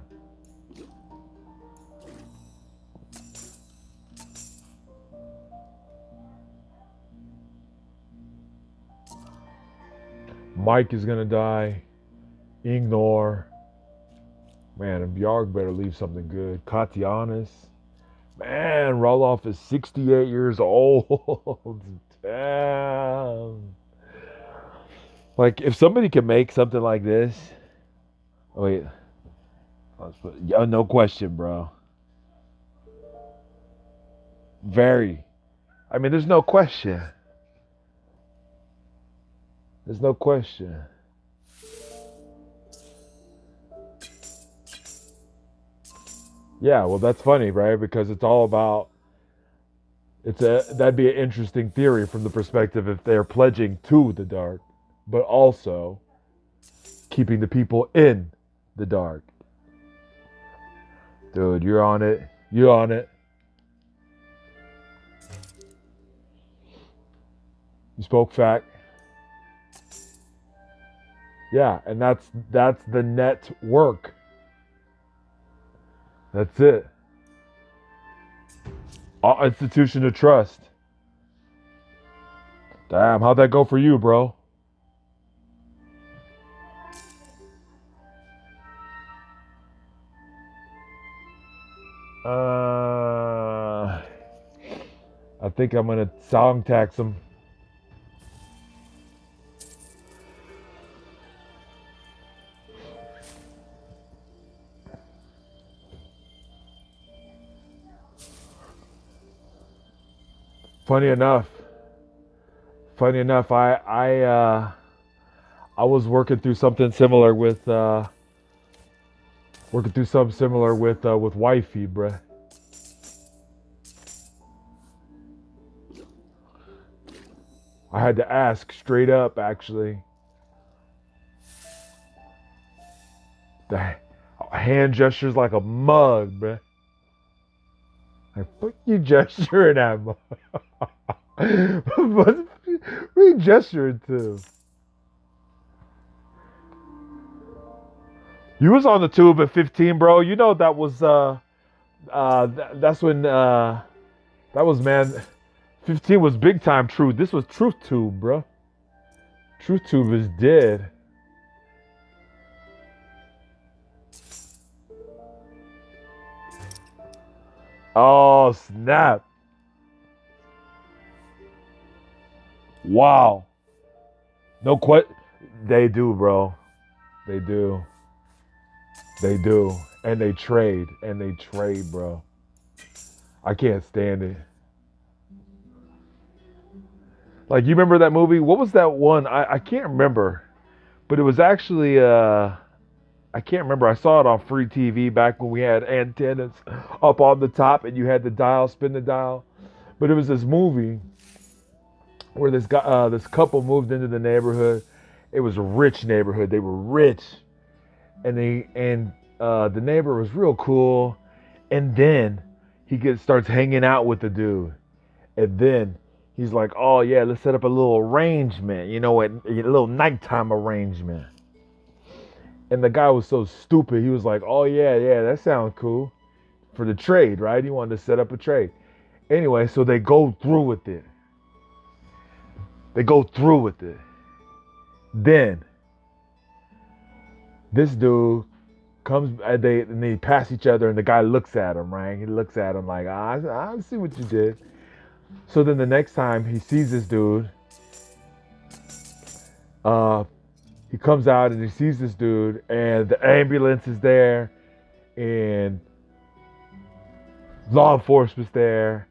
Mike is gonna die. Ignore. Man, and Bjarg better leave something good. Katianis. Man, Roloff is 68 years old. Damn. Like, if somebody can make something like this... Oh, wait. Yeah, no question, bro. Very. I mean, there's no question. There's no question. Yeah, well, that's funny, right? Because it's all about that'd be an interesting theory from the perspective if they're pledging to the dark, but also keeping the people in the dark. Dude, you're on it. You're on it. You spoke fact. Yeah, and that's the network. That's it. Institution of trust. Damn, how'd that go for you, bro? I think I'm gonna song tax him. Funny enough, I was working through something similar with with wifey, bruh. I had to ask straight up, actually. The hand gestures like a mug, bruh. Like, fuck you gesturing at, mug. What are you gesturing to? You was on the tube at 15, bro. You know that was that's when that was, man. 15 was big time truth. This was Truth Tube, bro. Truth Tube is dead. Oh, snap. Wow. No They do, bro. They do. They do. And they trade. Bro. I can't stand it. Like, you remember that movie? What was that one? I can't remember. But it was actually I can't remember. I saw it on free TV back when we had antennas up on the top and you had the dial, spin the dial. But it was this movie where this couple moved into the neighborhood. It was a rich neighborhood. They were rich, and the neighbor was real cool. And then starts hanging out with the dude, and then he's like, "Oh yeah, let's set up a little arrangement, a little nighttime arrangement." And the guy was so stupid. He was like, "Oh yeah, that sounds cool for the trade, right?" He wanted to set up a trade. Anyway, so they go through with it. Then this dude comes, they pass each other, and the guy looks at him, right? He looks at him like, I see what you did. So then the next time he sees this dude, he comes out and he sees this dude, and the ambulance is there, and law enforcement's there,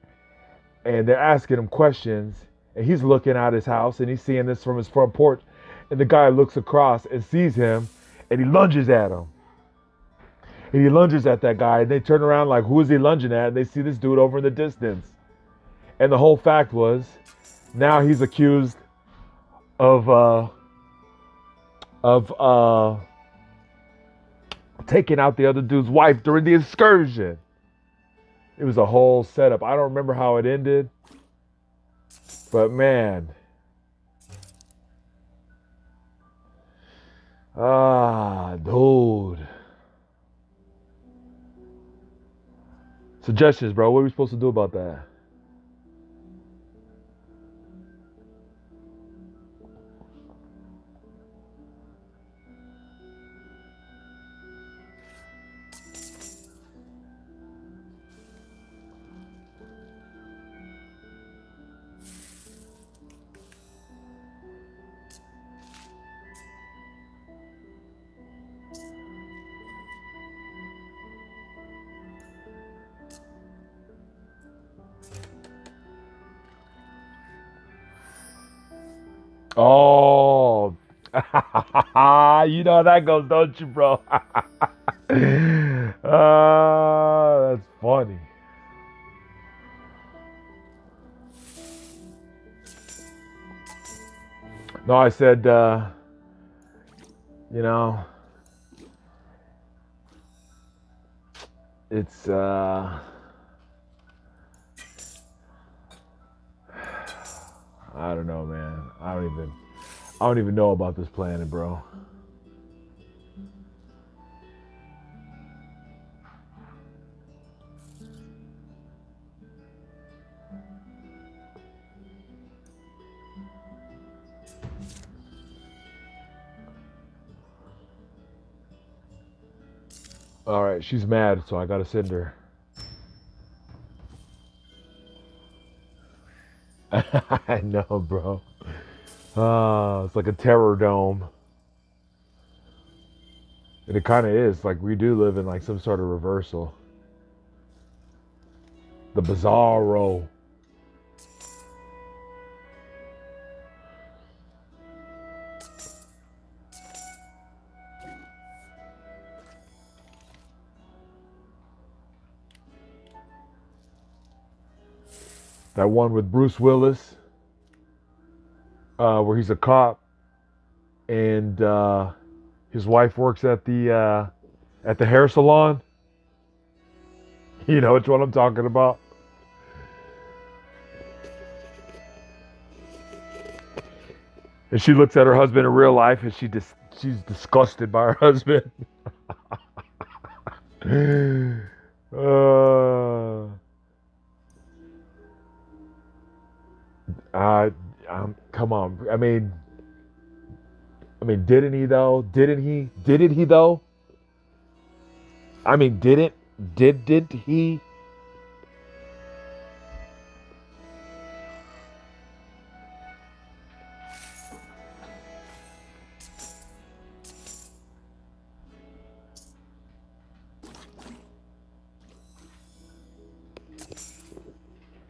and they're asking him questions, and he's looking out his house, and he's seeing this from his front porch, and the guy looks across and sees him, and he lunges at him. And he lunges at that guy, and they turn around like, who is he lunging at? And they see this dude over in the distance. And the whole fact was, now he's accused of taking out the other dude's wife during the excursion. It was a whole setup. I don't remember how it ended, but man, dude. Suggestions, bro. What are we supposed to do about that? Oh, you know how that goes, don't you, bro? That's funny. No, I said, you know, it's, I don't know, man. I don't even know about this planet, bro. All right, she's mad, so I gotta send her. I know, bro. It's like a terror dome. And it kind of is. Like, we do live in, like, some sort of reversal. The bizarro. That one with Bruce Willis, where he's a cop, and his wife works at the hair salon. You know which one I'm talking about? And she looks at her husband in real life, and she's disgusted by her husband. uh, Come on. I mean, didn't he though? Didn't he? Didn't he though? I mean, didn't he?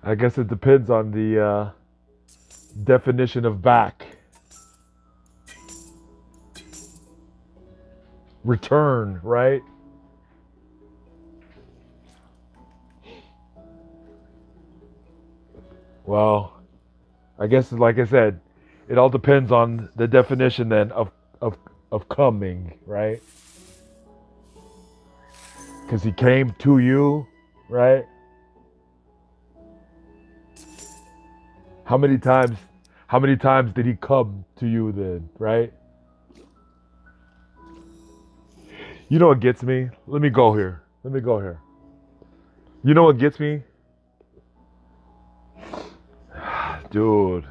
I guess it depends on the definition of back. Return, right? Well, I guess, like I said, it all depends on the definition then of coming, right? Because he came to you, right? How many times did he come to you then, right? You know what gets me? Let me go here. You know what gets me? Dude.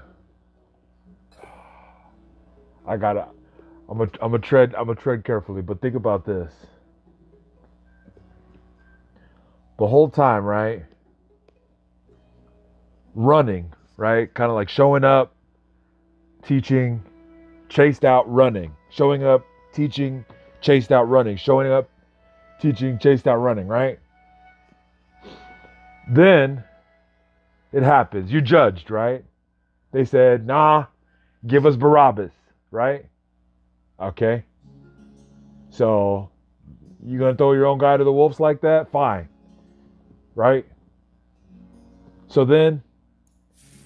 I'm gonna tread carefully, but think about this. The whole time, right? Running, right? Kind of like showing up, teaching, chased out, running. Showing up, teaching, chased out, running. Showing up, teaching, chased out, running, right? Then it happens. You're judged, right? They said, nah, give us Barabbas, right? Okay. So you gonna throw your own guy to the wolves like that? Fine. Right? So then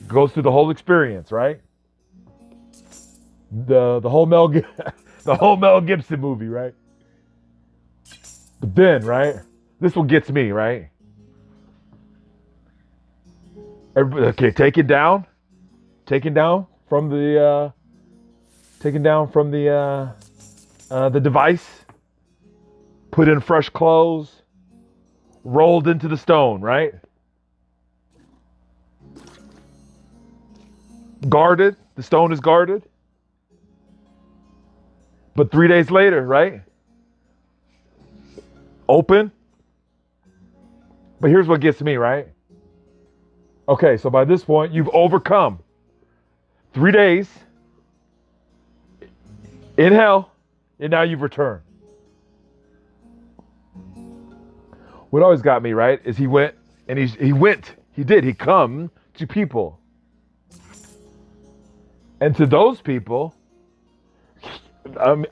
goes through the whole experience, right? The whole the whole Mel Gibson movie, right? But then, right? This one gets me, right? Everybody, okay, taken down from the the device, put in fresh clothes, rolled into the stone, right? Guarded, the stone is guarded. But 3 days later, right? Open. But here's what gets me, right? Okay, so by this point, you've overcome 3 days in hell, and now you've returned. What always got me, right, is he come to people. And to those people, I'm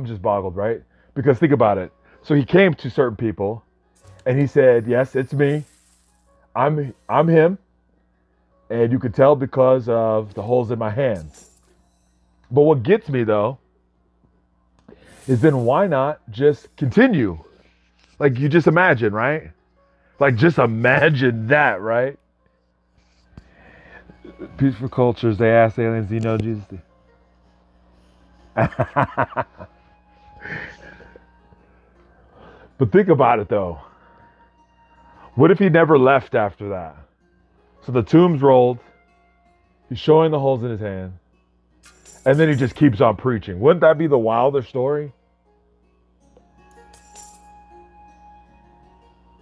just boggled, right? Because think about it. So he came to certain people, and he said, "Yes, it's me. I'm him, and you could tell because of the holes in my hands." But what gets me though is then why not just continue? Like you just imagine, right? Like just imagine that, right? Peaceful cultures, they ask aliens, do you know Jesus? But think about it though. What if he never left after that? So the tomb's rolled, he's showing the holes in his hand, and then he just keeps on preaching. Wouldn't that be the wilder story?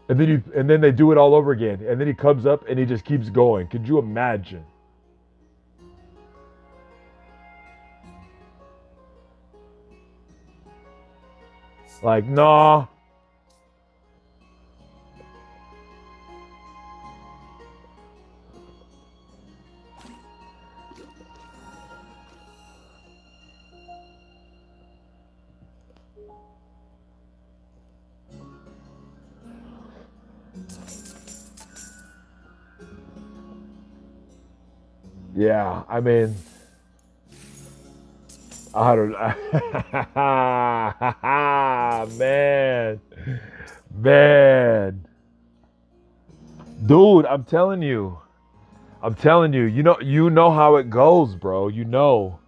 And then they do it all over again. And then he comes up and he just keeps going. Could you imagine? Like, nah. Yeah, I mean, I don't man. Man. Dude, I'm telling you, you know how it goes, bro. You know.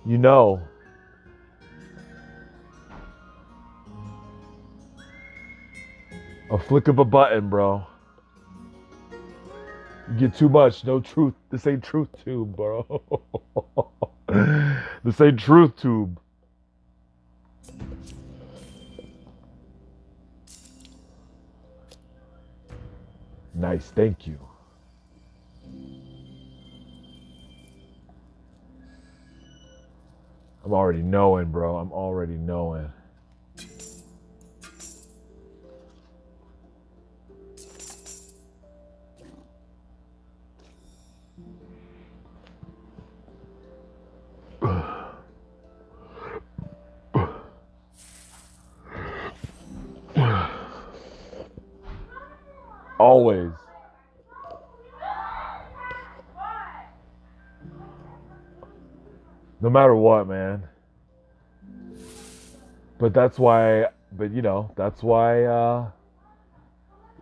You know. A flick of a button, bro. You get too much, no truth. This ain't truth tube, bro. This ain't truth tube. Nice, thank you. I'm already knowing, bro. I'm already knowing. Always. No matter what, man. But that's why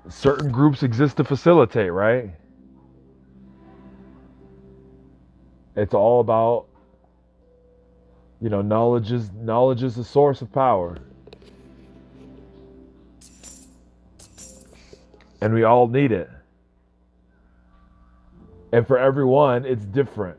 certain groups exist to facilitate, right? It's all about, knowledge is the source of power. And we all need it. And for everyone, it's different.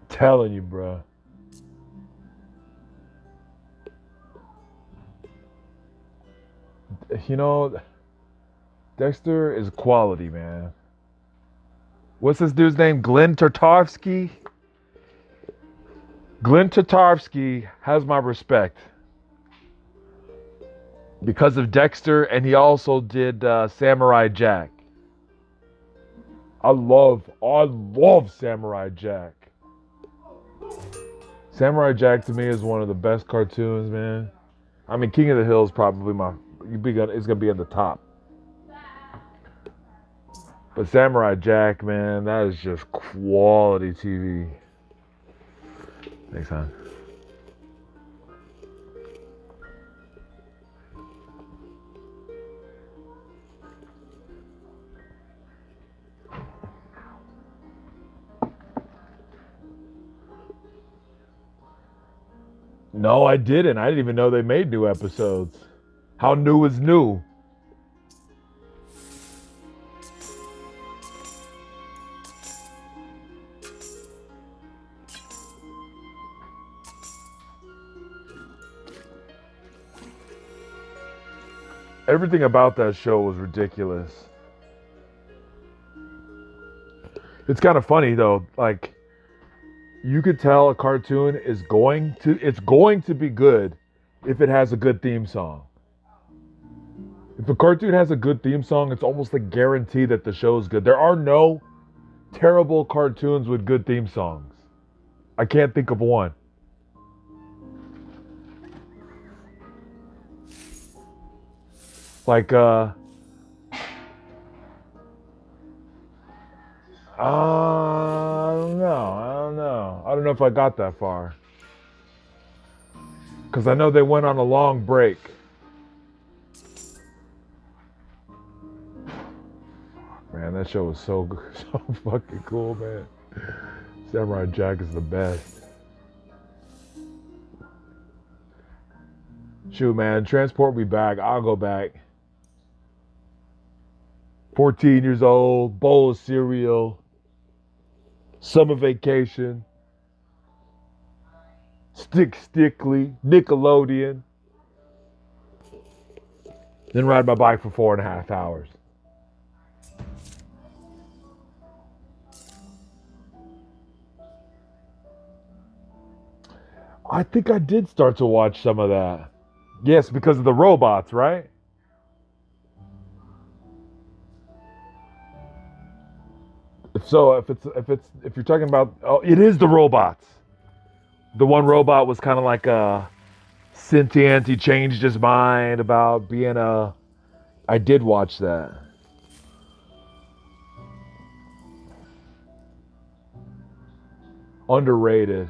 Telling you, bro. You know, Dexter is quality, man. What's this dude's name? Glenn Tartarovsky? Glenn Tartarovsky has my respect because of Dexter, and he also did Samurai Jack. I love Samurai Jack. Samurai Jack to me is one of the best cartoons, man. I mean, King of the Hill is probably it's gonna be at the top. But Samurai Jack, man, that is just quality TV. Thanks, hon. No, I didn't. I didn't even know they made new episodes. How new is new? Everything about that show was ridiculous. It's kind of funny though, like you could tell a cartoon is going to be good if it has a good theme song. If a cartoon has a good theme song, it's almost a guarantee that the show is good. There are no terrible cartoons with good theme songs. I can't think of one. Like I don't know. I don't know if I got that far. Because I know they went on a long break. Man, that show was so fucking cool, man. Samurai Jack is the best. Shoot, man, transport me back. I'll go back. 14 years old, bowl of cereal, summer vacation, Stickly, Nickelodeon, then ride my bike for 4.5 hours. I think I did start to watch some of that. Yes, because of the robots, right? If you're talking about, oh, it is the robots. The one robot was kind of like a sentient. He changed his mind about being a. I did watch that. Underrated.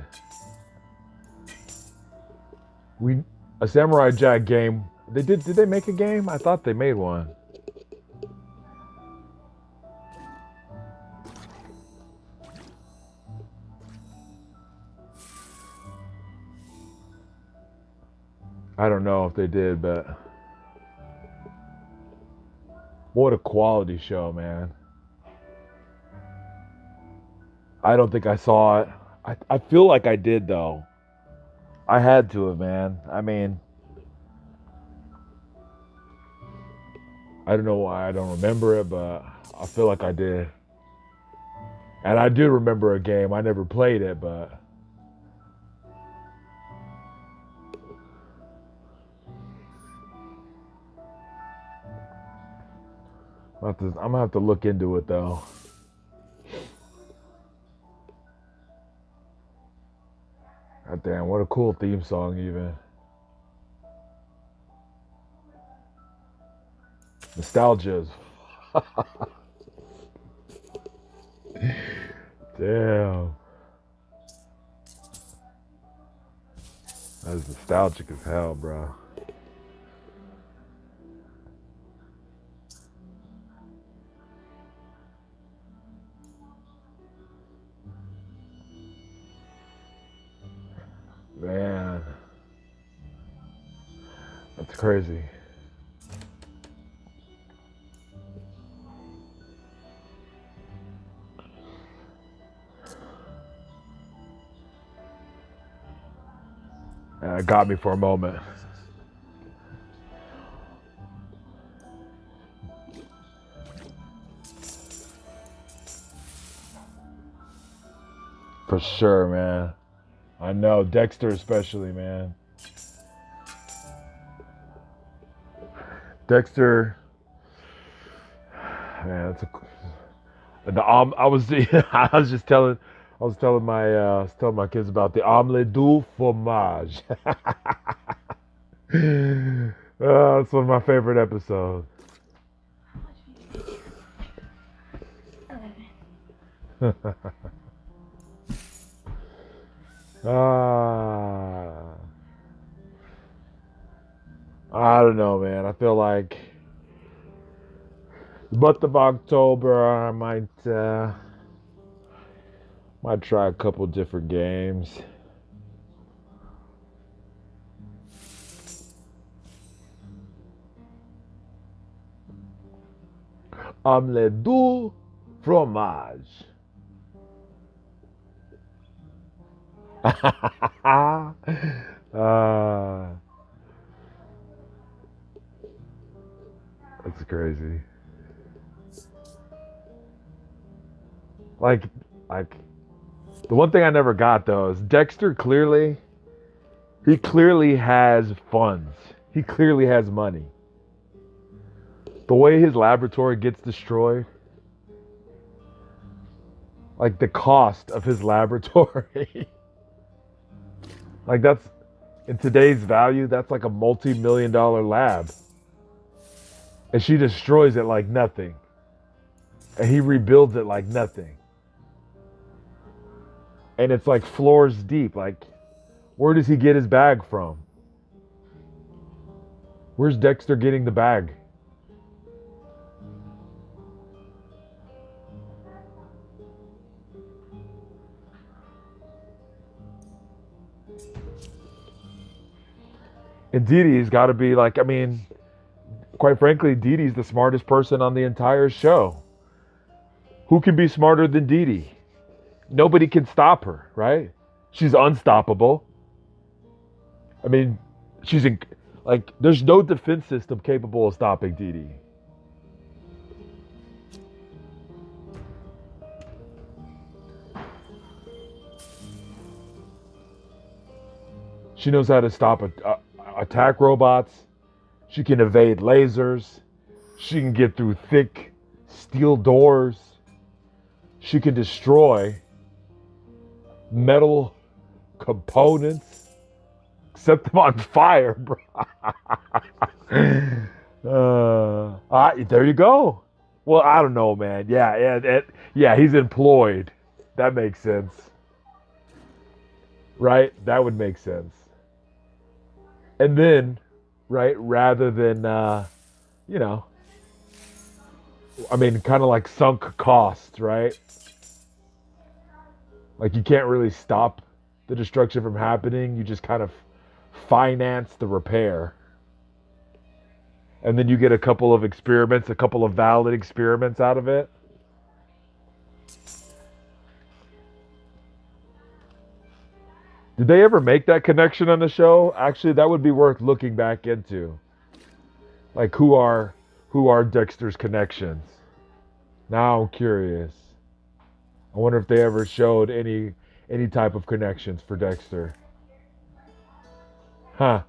A Samurai Jack game. Did they make a game? I thought they made one. I don't know if they did, but what a quality show, man. I don't think I saw it. I feel like I did though. I had to have, man. I mean, I don't know why I don't remember it, but I feel like I did. And I do remember a game. I never played it, but I'm gonna have to look into it though. God damn, what a cool theme song even. Nostalgia is damn. That's nostalgic as hell, bro. Man, that's crazy. And it got me for a moment. For sure, man. I know, Dexter especially, man. Dexter, man, that's I was I was telling my kids about the omelette du fromage. It's one of my favorite episodes. I don't know, man. I feel like the month of October, I might try a couple different games. Omelette du fromage. uh, that's crazy. Like, the one thing I never got though is Dexter he clearly has funds. He clearly has money. The way his laboratory gets destroyed, like the cost of his laboratory, like that's, in today's value, that's like a multi-million-dollar lab. And she destroys it like nothing. And he rebuilds it like nothing. And it's like floors deep. Like, where does he get his bag from? Where's Dexter getting the bag? And Dee Dee's got to be like, I mean, quite frankly, Dee Dee's the smartest person on the entire show. Who can be smarter than Dee Dee? Nobody can stop her, right? She's unstoppable. I mean, there's no defense system capable of stopping Dee Dee. She knows how to stop attack robots. She can evade lasers. She can get through thick steel doors. She can destroy metal components, set them on fire, bro. There you go. Well, I don't know, man. Yeah, he's employed. That makes sense. Right? That would make sense. And then, right, rather than, I mean, kind of like sunk costs, right? Like, you can't really stop the destruction from happening. You just kind of finance the repair. And then you get a couple of valid experiments out of it. Did they ever make that connection on the show? Actually, that would be worth looking back into. Like, who are Dexter's connections? Now I'm curious. I wonder if they ever showed any type of connections for Dexter. Huh.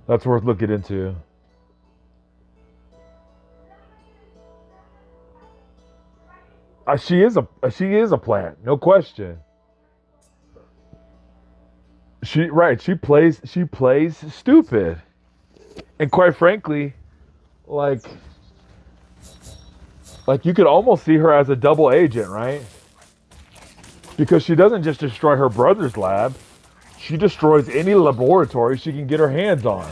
That's worth looking into. She is a plant, no question. She plays stupid. And quite frankly, like you could almost see her as a double agent, right? Because she doesn't just destroy her brother's lab, she destroys any laboratory she can get her hands on.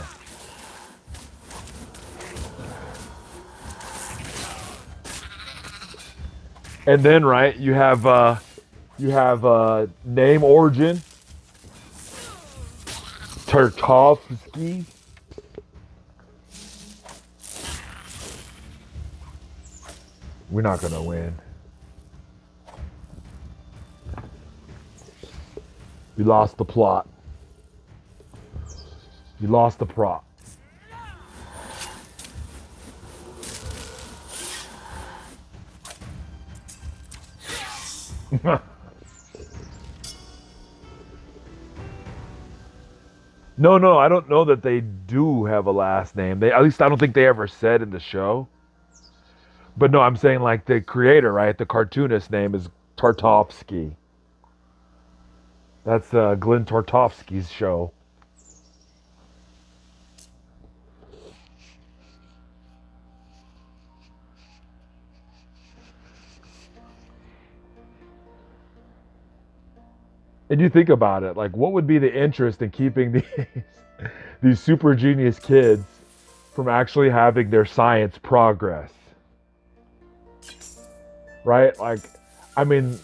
And then, right, you have name origin, Tarkovsky. We're not gonna win. We lost the plot. We lost the prop. No, I don't know that they do have a last name. At least I don't think they ever said in the show. But no, I'm saying like the creator, right? The cartoonist name is Tartovsky. That's Glenn Tartovsky's show. And you think about it, like what would be the interest in keeping these super genius kids from actually having their science progress? Right? Like, I mean,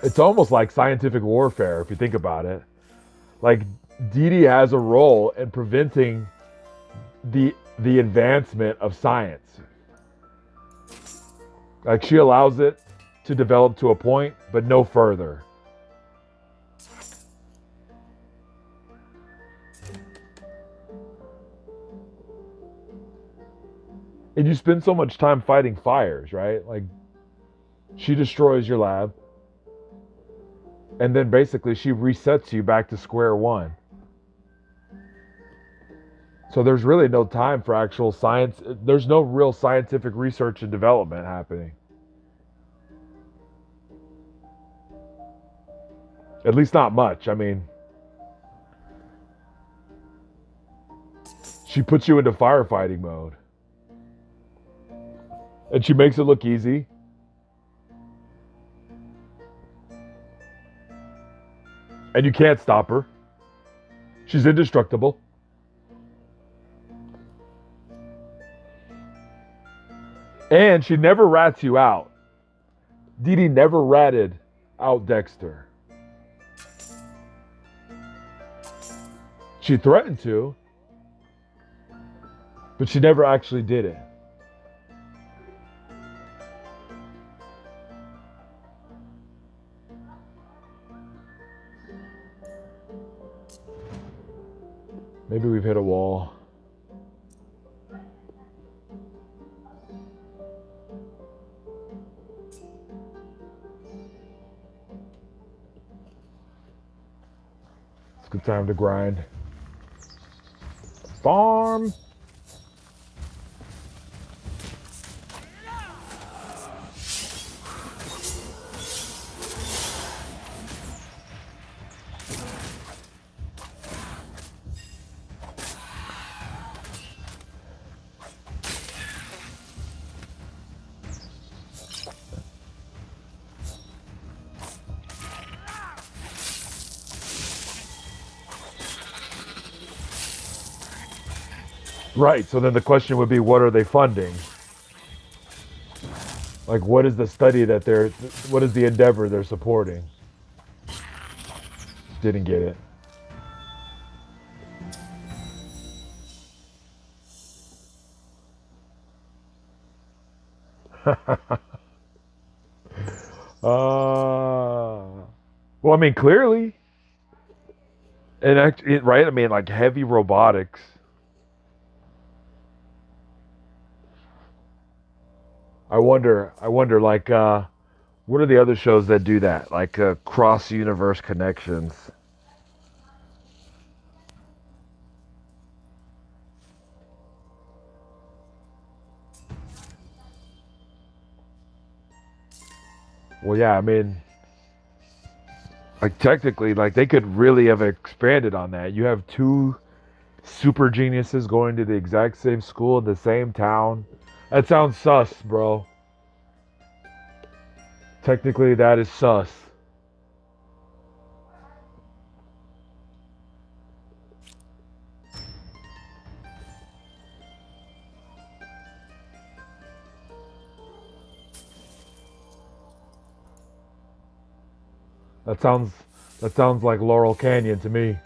It's almost like scientific warfare if you think about it. Like Dee Dee has a role in preventing the advancement of science. Like she allows it to develop to a point, but no further. And you spend so much time fighting fires, right? Like she destroys your lab, and then basically she resets you back to square one. So there's really no time for actual science. There's no real scientific research and development happening. At least not much. I mean, she puts you into firefighting mode. And she makes it look easy. And you can't stop her. She's indestructible. And she never rats you out. Dee Dee never ratted out Dexter. She threatened to, but she never actually did it. Maybe we've hit a wall. It's a good time to grind. Farm. Right, so then the question would be, what are they funding? Like, what is the study that what is the endeavor they're supporting? Didn't get it. Well, I mean, clearly. And actually, right, I mean, like heavy robotics. I wonder, like, what are the other shows that do that? Like, cross-universe connections. Well, yeah, I mean, like, technically, like, they could really have expanded on that. You have two super geniuses going to the exact same school in the same town. That sounds sus, bro. Technically, that is sus. That sounds like Laurel Canyon to me.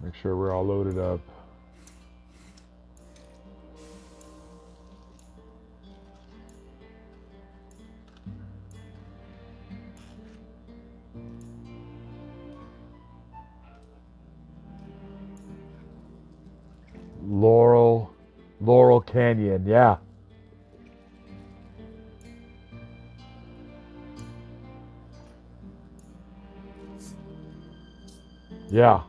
Make sure we're all loaded up. Laurel Canyon, yeah. Yeah.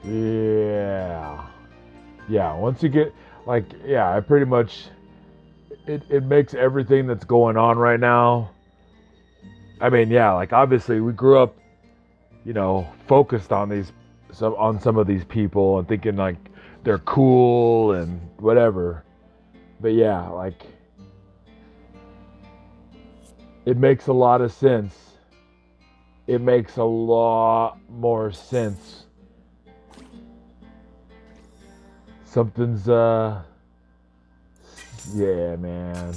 Yeah. Yeah, once you get, like, yeah, I pretty much, it makes everything that's going on right now. I mean, yeah, like, obviously we grew up, focused on some of these people and thinking like they're cool and whatever. But yeah, like, it makes a lot of sense. It makes a lot more sense. Something's yeah, man.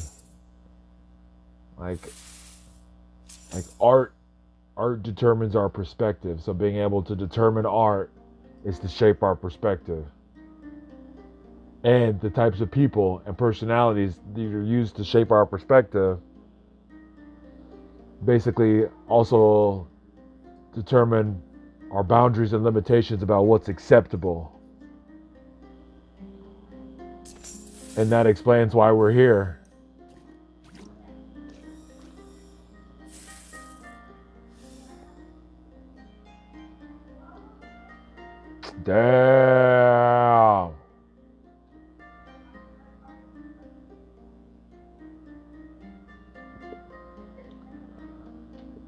Like art determines our perspective. So being able to determine art is to shape our perspective. And the types of people and personalities that are used to shape our perspective basically also determine our boundaries and limitations about what's acceptable. And that explains why we're here. Damn.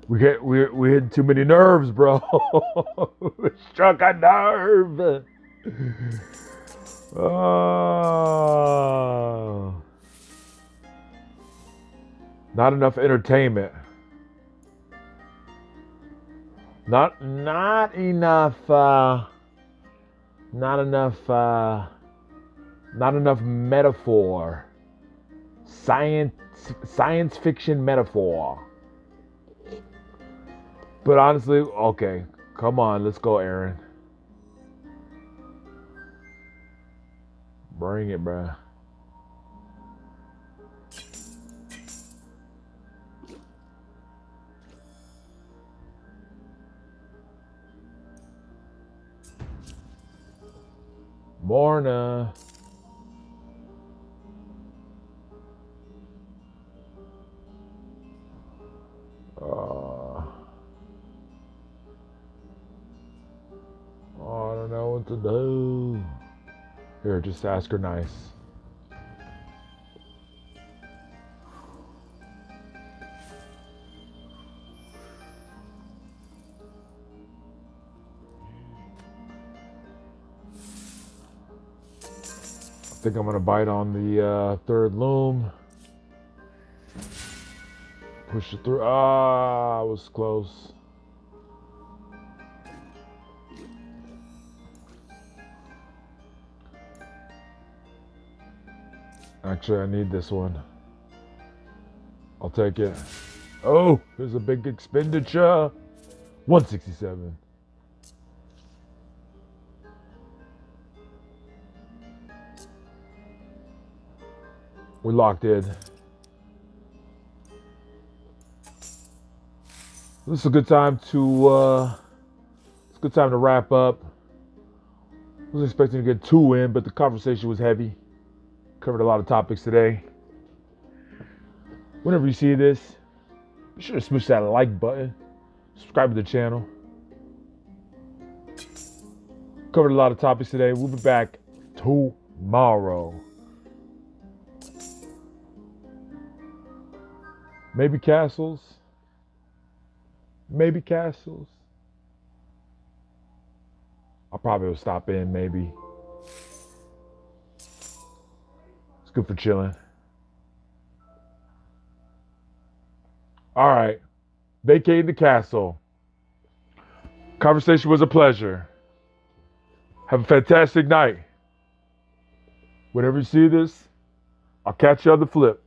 We hit too many nerves, bro. We struck a nerve. Oh. Not enough entertainment. Not enough metaphor. Science fiction metaphor. But honestly, okay, come on, let's go, Aaron. Bring it, bruh. Morna. I don't know what to do. Here, just ask her nice. I think I'm gonna bite on the third loom. Push it through. Ah, it was close. Actually, I need this one. I'll take it. Oh, there's a big expenditure. 167. We're locked in. This is a good time to wrap up. I wasn't expecting to get 2 in, but the conversation was heavy. Covered a lot of topics today. Whenever you see this, be sure to smash that like button. Subscribe to the channel. Covered a lot of topics today. We'll be back tomorrow. Maybe castles. Maybe castles. I probably will stop in, maybe. It's good for chilling. All right. Vacating the castle. Conversation was a pleasure. Have a fantastic night. Whenever you see this, I'll catch you on the flip.